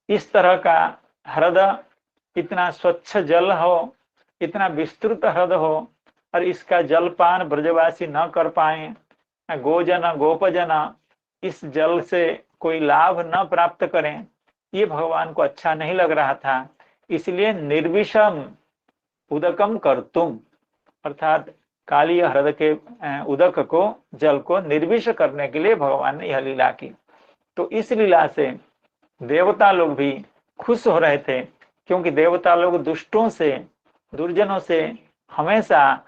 इस तरह का हृदय, इतना स्वच्छ जल हो, इतना विस्तृत हृदय हो, और इसका जलपान ब्रजवासी न कर पाए, गोजन गोपजन इस जल से कोई लाभ न प्राप्त करें, ये भगवान को अच्छा नहीं लग रहा था। इसलिए निर्विषम उदकम कर्तुम, अर्थात काली हृदय के उदक को, जल को निर्विष करने के लिए भगवान ने यह लीला की। तो इस लीला से देवता लोग भी खुश हो रहे थे, क्योंकि देवता लोग दुष्टों से, दुर्जनों से हमेशा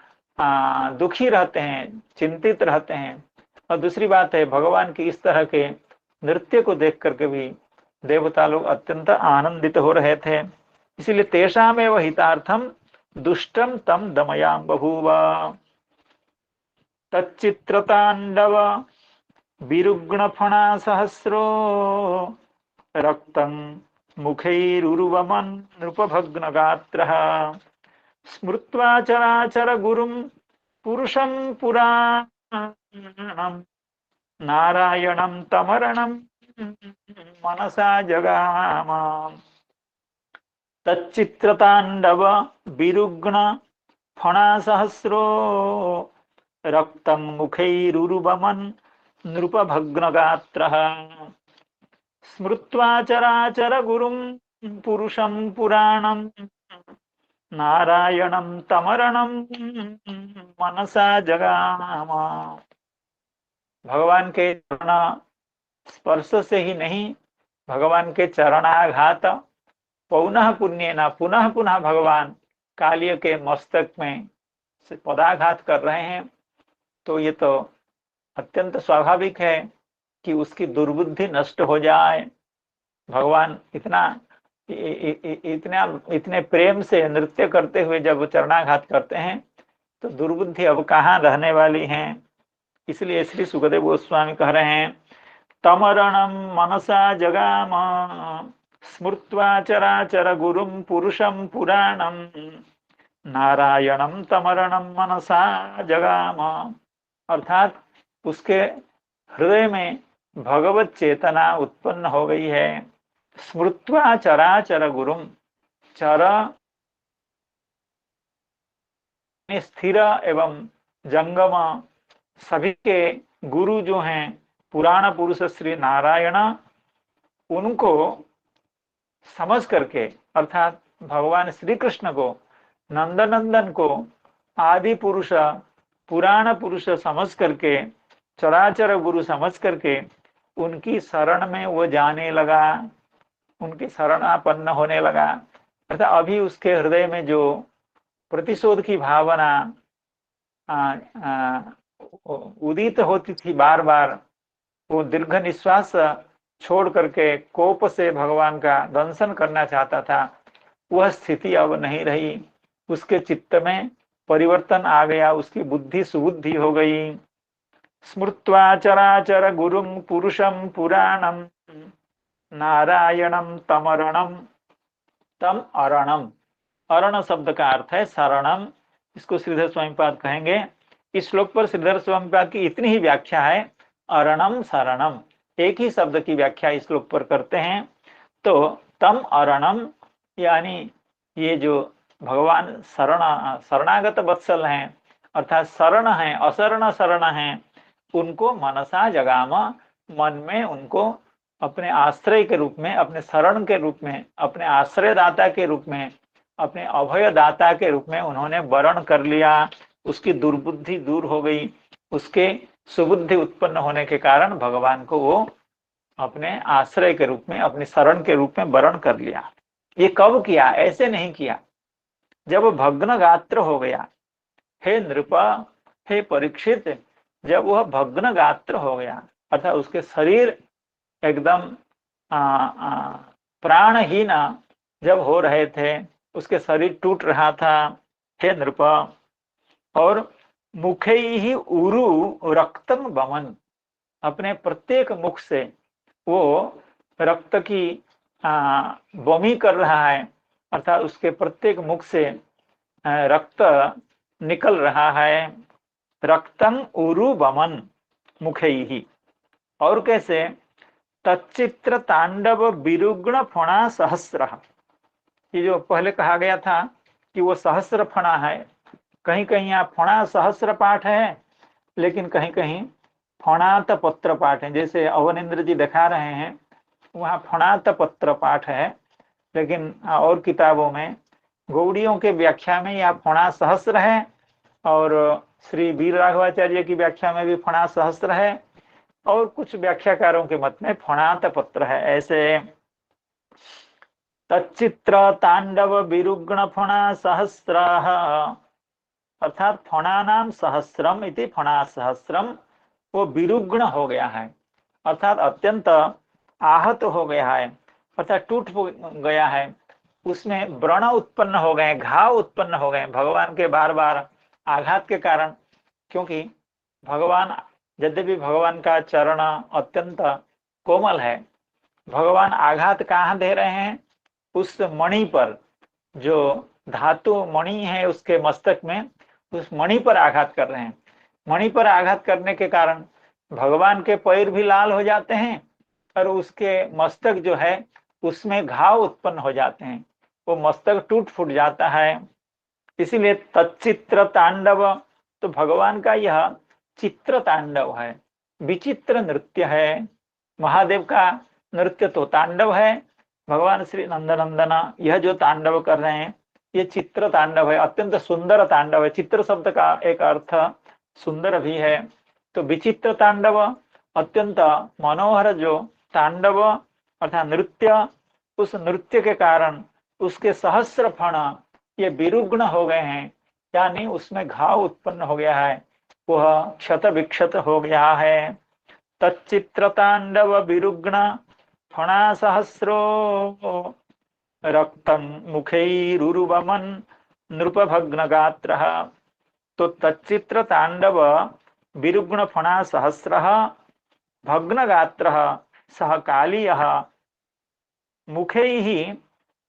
दुखी रहते हैं, चिंतित रहते हैं। और दूसरी बात है, भगवान की इस तरह के नृत्य को देख करके भी देवता लोग अत्यंत आनंदित हो रहे थे। इसलिए तेषामेव हितार्थम दुष्टम तम दमयाम बभूव। तच्चित्रतांडव विरुग्णफणा सहस्रो रक्तं मुखैरुरुवमन् नृपभग्नगात्रः स्मृत्वा चराचर गुरुं पुरुषं पुराणं नारायणं तमरणं मनसा जगाम। तच्चित्रतांडव विरुग्ण फणा सहस्रो रक्तं मुखैरुरुवमन् नृपभग्नगात्रः स्मृत्वा चराचर गुरुं पुरुषं पुराणं नारायणं तमरणं मनसा जगाम। भगवान के चरण स्पर्श से ही नहीं, भगवान के चरणाघात पौनः पुण्येन पुनः पुनः भगवान कालिय के मस्तक में पदाघात कर रहे हैं, तो ये तो अत्यंत स्वाभाविक है कि उसकी दुर्बुद्धि नष्ट हो जाए। भगवान इतने प्रेम से नृत्य करते हुए जब चरणाघात करते हैं तो दुर्बुद्धि अब कहाँ रहने वाली है। इसलिए श्री सुखदेव गोस्वामी कह रहे हैं, तमरणम मनसा जगाम स्मृत्वा चराचर गुरुम पुरुषम पुराणम नारायणम तमरणम मनसा जगाम। अर्थात उसके हृदय में भगवत चेतना उत्पन्न हो गई है। स्मृत्वा चराचर गुरुम, चर स्थिर एवं जंगम सभी के गुरु जो हैं पुराण पुरुष श्री नारायण, उनको समझ करके, अर्थात भगवान श्री कृष्ण को, नंदनंदन को आदि पुरुष पुराण पुरुष समझ करके, चराचर गुरु समझ करके उनकी शरण में वो जाने लगा, उनकी शरणापन्न होने लगा। अर्थात अभी उसके हृदय में जो प्रतिशोध की भावना उदित होती थी बार बार, वो दीर्घ निश्वास छोड़ करके कोप से भगवान का दंशन करना चाहता था, वह स्थिति अब नहीं रही। उसके चित्त में परिवर्तन आ गया, उसकी बुद्धि सुबुद्धि हो गई। स्मृत्वा चराचर गुरुम पुरुषम पुराणम नारायणम तमरणम, तम अरणम, अरण शब्द का अर्थ है शरणम। इसको श्रीधर स्वामीपाद कहेंगे। इस श्लोक पर श्रीधर स्वामीपाद की इतनी ही व्याख्या है, अरणम शरणम, एक ही शब्द की व्याख्या इस श्लोक पर करते हैं। तो तम अरणम यानी ये जो भगवान शरणागत वत्सल हैं, अर्थात शरण हैं, अशरण शरण हैं, उनको मनसा जगाम, मन में उनको अपने आश्रय के रूप में, अपने शरण के रूप में, अपने आश्रयदाता के रूप में, अपने अभयदाता के रूप में उन्होंने वरण कर लिया। उसकी दुर्बुद्धि दूर हो गई, उसके सुबुद्धि उत्पन्न होने के कारण भगवान को वो अपने आश्रय के रूप में, अपने शरण के रूप में वरण कर लिया। ये कब किया? ऐसे नहीं किया, जब भग्न गात्र हो गया। हे नृप, हे परीक्षित, जब वह भग्न गात्र हो गया, अर्थात उसके शरीर एकदम प्राणहीन जब हो रहे थे, उसके शरीर टूट रहा था, हे नृप, और मुखे ही उरु रक्तम बमन, अपने प्रत्येक मुख से वो रक्त की बमी कर रहा है, अर्थात उसके प्रत्येक मुख से रक्त निकल रहा है। रक्तम उरु बमन मुखे ही, और कैसे? तच्चित्र तांडव विरुग्ण फणा सहस्र, ये जो पहले कहा गया था कि वो सहस्र फणा है, कहीं कहीं यहाँ फणा सहस्र पाठ है, लेकिन कहीं कहीं फणात पत्र पाठ है। जैसे अवनिंद्र जी दिखा रहे हैं, वहाँ फणात पत्र पाठ है, लेकिन और किताबों में गौड़ियों के व्याख्या में यह फणा सहस्र है, और श्री वीर राघवाचार्य की व्याख्या में भी फणा सहस्र है, और कुछ व्याख्याकारों के मत में फणात पत्र है। ऐसे तच्चित्र तांडव विरुग्ण फणा सहस्र, अर्थात फणानाम सहस्रम इति फणा सहस्रम, वो विरुग्ण हो गया है, अर्थात अत्यंत आहत हो गया है, अर्थात टूट गया है, उसमें व्रण उत्पन्न हो गए, घाव उत्पन्न हो गए भगवान के बार बार आघात के कारण। क्योंकि भगवान, यद्यपि भगवान का चरण अत्यंत कोमल है, भगवान आघात कहाँ दे रहे हैं? उस मणि पर, जो धातु मणि है उसके मस्तक में, उस मणि पर आघात कर रहे हैं। मणि पर आघात करने के कारण भगवान के पैर भी लाल हो जाते हैं, और उसके मस्तक जो है उसमें घाव उत्पन्न हो जाते हैं, वो मस्तक टूट फूट जाता है। इसीलिए तच्चित्र तांडव, तो भगवान का यह चित्र तांडव है, विचित्र नृत्य है। महादेव का नृत्य तो तांडव है, भगवान श्री नंदनंदना यह जो तांडव कर रहे हैं ये चित्र तांडव है, अत्यंत सुंदर तांडव है। चित्र शब्द का एक अर्थ सुंदर भी है। तो विचित्र तांडव, अत्यंत मनोहर जो तांडव अर्थात नृत्य, उस नृत्य के कारण उसके सहस्र फण ये विरुग्ण हो गए हैं, यानी उसमें घाव उत्पन्न हो गया है, वह क्षत विक्षत हो गया है। तच्चित्र तांडव विरुग्ण फणा सहस्रो रक्तम मुखैरुरुवमन नृपभग्न गात्र। तो तच्चित्र तांडव विरुग्ण फणा सहस्र भग्न गात्र सह कालीय मुखैहि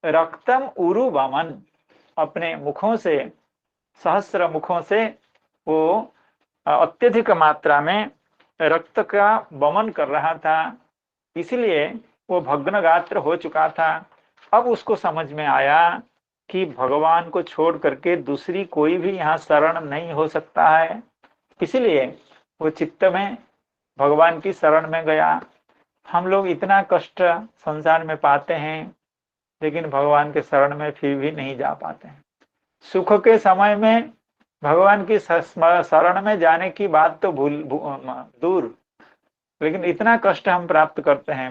रक्तम उरुवमन, अपने मुखों से, सहस्र मुखों से वो अत्यधिक मात्रा में रक्त का वमन कर रहा था, इसलिए वो भग्न गात्र हो चुका था। अब उसको समझ में आया कि भगवान को छोड़ करके दूसरी कोई भी यहाँ शरण नहीं हो सकता है, इसलिए वो चित्त में भगवान की शरण में गया। हम लोग इतना कष्ट संसार में पाते हैं, लेकिन भगवान के शरण में फिर भी नहीं जा पाते हैं। सुख के समय में भगवान की शरण में जाने की बात तो दूर, लेकिन इतना कष्ट हम प्राप्त करते हैं,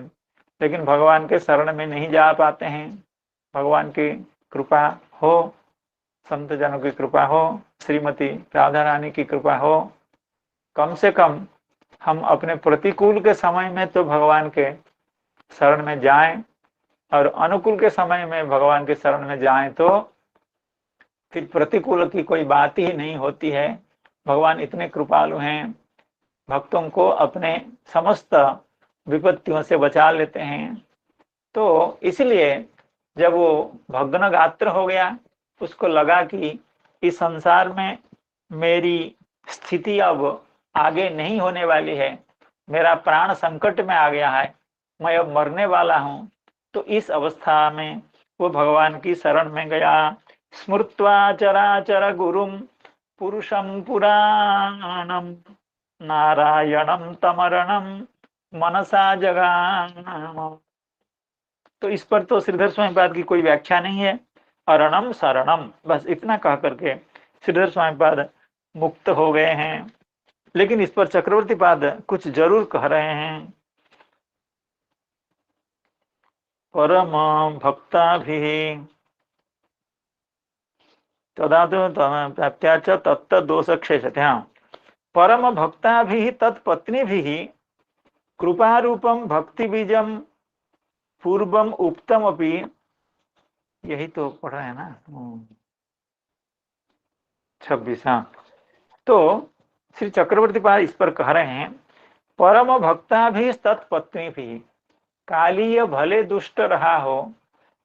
लेकिन भगवान के शरण में नहीं जा पाते हैं। भगवान की कृपा हो, संत जनों की कृपा हो, श्रीमती राधा रानी की कृपा हो, कम से कम हम अपने प्रतिकूल के समय में तो भगवान के शरण में जाएं, और अनुकूल के समय में भगवान के शरण में जाएं तो फिर प्रतिकूल की कोई बात ही नहीं होती है। भगवान इतने कृपालु हैं, भक्तों को अपने समस्त विपत्तियों से बचा लेते हैं। तो इसलिए जब वो भग्न गात्र हो गया, उसको लगा कि इस संसार में मेरी स्थिति अब आगे नहीं होने वाली है, मेरा प्राण संकट में आ गया है, मैं अब मरने वाला हूँ। तो इस अवस्था में वो भगवान की शरण में गया। स्मृत्वा चराचर गुरुम पुरुषम पुराणम नारायणम तमरणम मनसा जगाम। तो इस पर तो श्रीधर स्वामी पाद की कोई व्याख्या नहीं है। अरणम शरणम, बस इतना कह करके श्रीधर स्वामी पाद मुक्त हो गए हैं। लेकिन इस पर चक्रवर्ती पाद कुछ जरूर कह रहे हैं। परम भक्ताभिः तदात्म्याच तत्तदोष क्षेषते। परम भक्ताभिः तत्पत्नीभिः कृपारूपम भक्ति बीजम पूर्वम उक्तम अपि, यही तो पढ़ रहे हैं ना 26। तो श्री चक्रवर्ती पाद इस पर कह रहे हैं, परम भक्ताभिः तत्पत्नीभिः, कालीय भले दुष्ट रहा हो,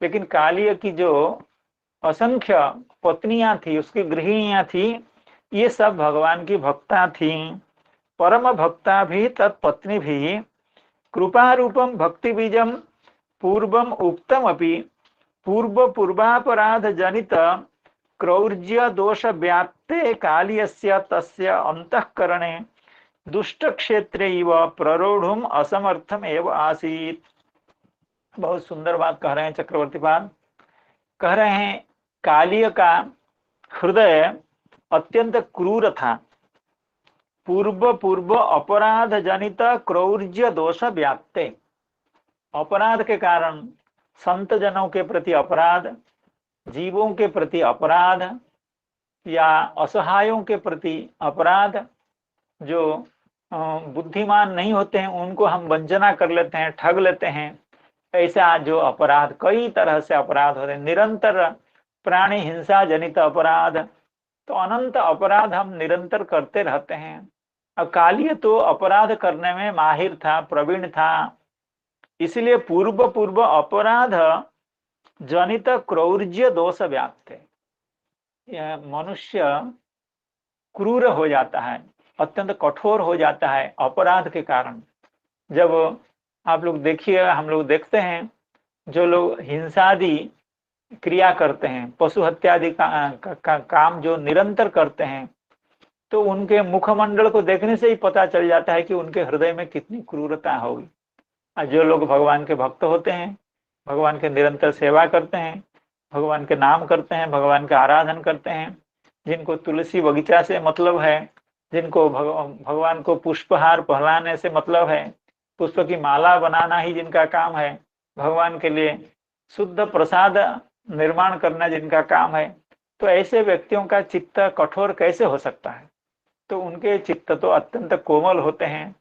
लेकिन कालीय की जो असंख्य पत्नियां थी, उसकी गृहिणियां थी, ये सब भगवान की भक्ता थी। परम भक्ता भी तत्पत्नी भी कृपा रूपम भक्ति बीजम पूर्वम उक्तम अपि पूर्व पूर्वापराध जनित क्रौर्य दोष व्याप्ते कालीयस्य तस्य अंतःकरणे दुष्ट क्षेत्रे इव प्ररोढ़ुम असमर्थम एव आसीत। बहुत सुंदर बात कह रहे हैं चक्रवर्ती पाद। कह रहे हैं कालीय का हृदय अत्यंत क्रूर था, पूर्व अपराध जनित क्रौर्य दोष व्याप्ते, अपराध के कारण संत जनों के प्रति अपराध, जीवों के प्रति अपराध या असहायों के प्रति अपराध, जो बुद्धिमान नहीं होते हैं उनको हम वंचना कर लेते हैं, ठग लेते हैं, ऐसा जो अपराध, कई तरह से अपराध होते हैं, निरंतर प्राणी हिंसा जनित अपराध, तो अनंत अपराध हम निरंतर करते रहते हैं। अकालीय तो अपराध करने में माहिर था, प्रवीण था, इसलिए पूर्व अपराध जनित क्रौर्य दोष व्याप्त, यह मनुष्य क्रूर हो जाता है, अत्यंत कठोर हो जाता है अपराध के कारण। जब आप लोग देखिए, हम लोग देखते हैं जो लोग हिंसादि क्रिया करते हैं, पशु हत्यादि काम जो निरंतर करते हैं, तो उनके मुखमंडल को देखने से ही पता चल जाता है कि उनके हृदय में कितनी क्रूरता होगी। और जो लोग भगवान के भक्त होते हैं, भगवान के निरंतर सेवा करते हैं, भगवान के नाम करते हैं, भगवान का आराधन करते हैं, जिनको तुलसी बगीचा से मतलब है, जिनको भगवान को पुष्पहार पहनाने से मतलब है, पुष्प की माला बनाना ही जिनका काम है, भगवान के लिए शुद्ध प्रसाद निर्माण करना जिनका काम है, तो ऐसे व्यक्तियों का चित्त कठोर कैसे हो सकता है? तो उनके चित्त तो अत्यंत कोमल होते हैं।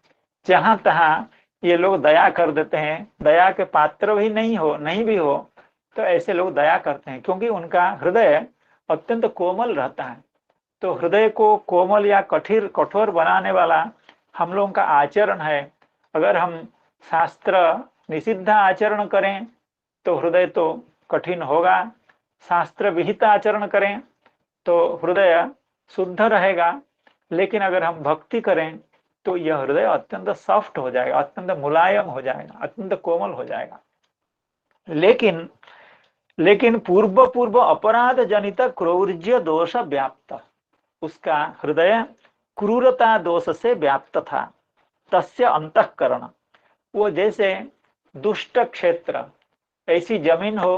जहां तहां ये लोग दया कर देते हैं, दया के पात्र भी नहीं भी हो तो ऐसे लोग दया करते हैं, क्योंकि उनका हृदय अत्यंत कोमल रहता है। तो हृदय को कोमल या कठोर बनाने वाला हम लोगों का आचरण है। अगर हम शास्त्र निषिद्ध आचरण करें तो हृदय तो कठिन होगा, शास्त्र विहित आचरण करें तो हृदय शुद्ध रहेगा। लेकिन अगर हम भक्ति करें तो यह हृदय अत्यंत सॉफ्ट हो जाएगा, अत्यंत मुलायम हो जाएगा, अत्यंत कोमल हो जाएगा। लेकिन पूर्व अपराध जनित क्रौर्य दोष व्याप्त, उसका हृदय क्रूरता दोष से व्याप्त था। तस्य अंतःकरण, वो जैसे दुष्ट क्षेत्र, ऐसी जमीन हो,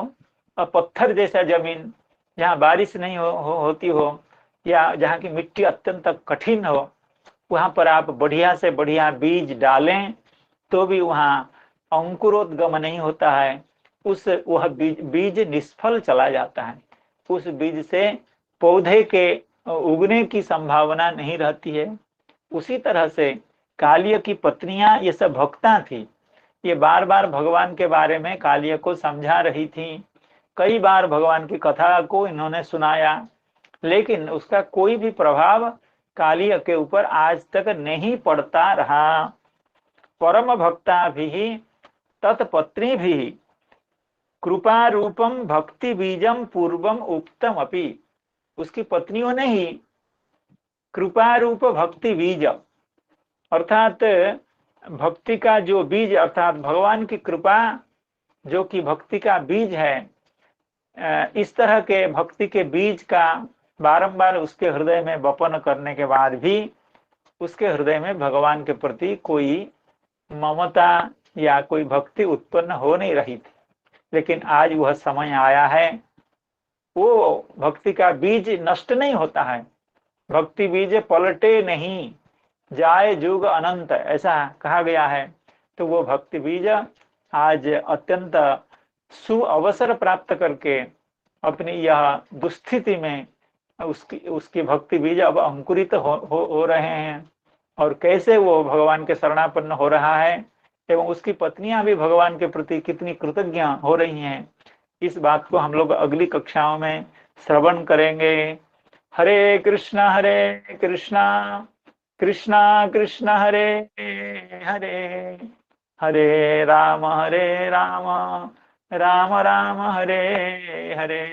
पत्थर जैसा जमीन जहाँ बारिश नहीं होती हो, या जहाँ की मिट्टी अत्यंत कठिन हो, वहां पर आप बढ़िया से बढ़िया बीज डालें तो भी वहां अंकुरोद्गम नहीं होता है, वह बीज निष्फल चला जाता है। उस बीज से पौधे के उगने की संभावना नहीं रहती है। उसी तरह से कालिय की पत्नियां ये सब भक्ता थी, ये बार बार भगवान के बारे में कालिय को समझा रही थी, कई बार भगवान की कथा को इन्होंने सुनाया, लेकिन उसका कोई भी प्रभाव कालिय के ऊपर आज तक नहीं पड़ता रहा। परम भक्ता भी तत्पत्नी भी कृपा रूपम भक्ति बीजम पूर्वम उक्तम अपि, उसकी पत्नियों ने ही कृपा रूप भक्ति बीज, अर्थात भक्ति का जो बीज, अर्थात भगवान की कृपा जो कि भक्ति का बीज है, इस तरह के भक्ति के बीज का बारंबार उसके हृदय में वपन करने के बाद भी उसके हृदय में भगवान के प्रति कोई ममता या कोई भक्ति उत्पन्न हो नहीं रही थी। लेकिन आज वह समय आया है, वो भक्ति का बीज नष्ट नहीं होता है, भक्ति बीज पलटे नहीं, जाए जुग अनंत, ऐसा कहा गया है। तो वो भक्ति बीज आज अत्यंत सुअवसर प्राप्त करके अपनी यह दुस्थिति में उसकी भक्ति बीज अब अंकुरित हो रहे हैं, और कैसे वो भगवान के शरणापन्न हो रहा है, एवं उसकी पत्नियां भी भगवान के प्रति कितनी कृतज्ञ हो रही हैं, इस बात को हम लोग अगली कक्षाओं में श्रवण करेंगे। हरे कृष्णा कृष्णा कृष्णा हरे हरे, हरे राम राम राम हरे हरे।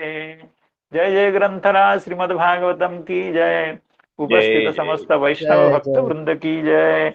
जय जय ग्रंथराज श्रीमद् भागवतम की जय, उपस्थित समस्त वैष्णव भक्त वृंद की जय।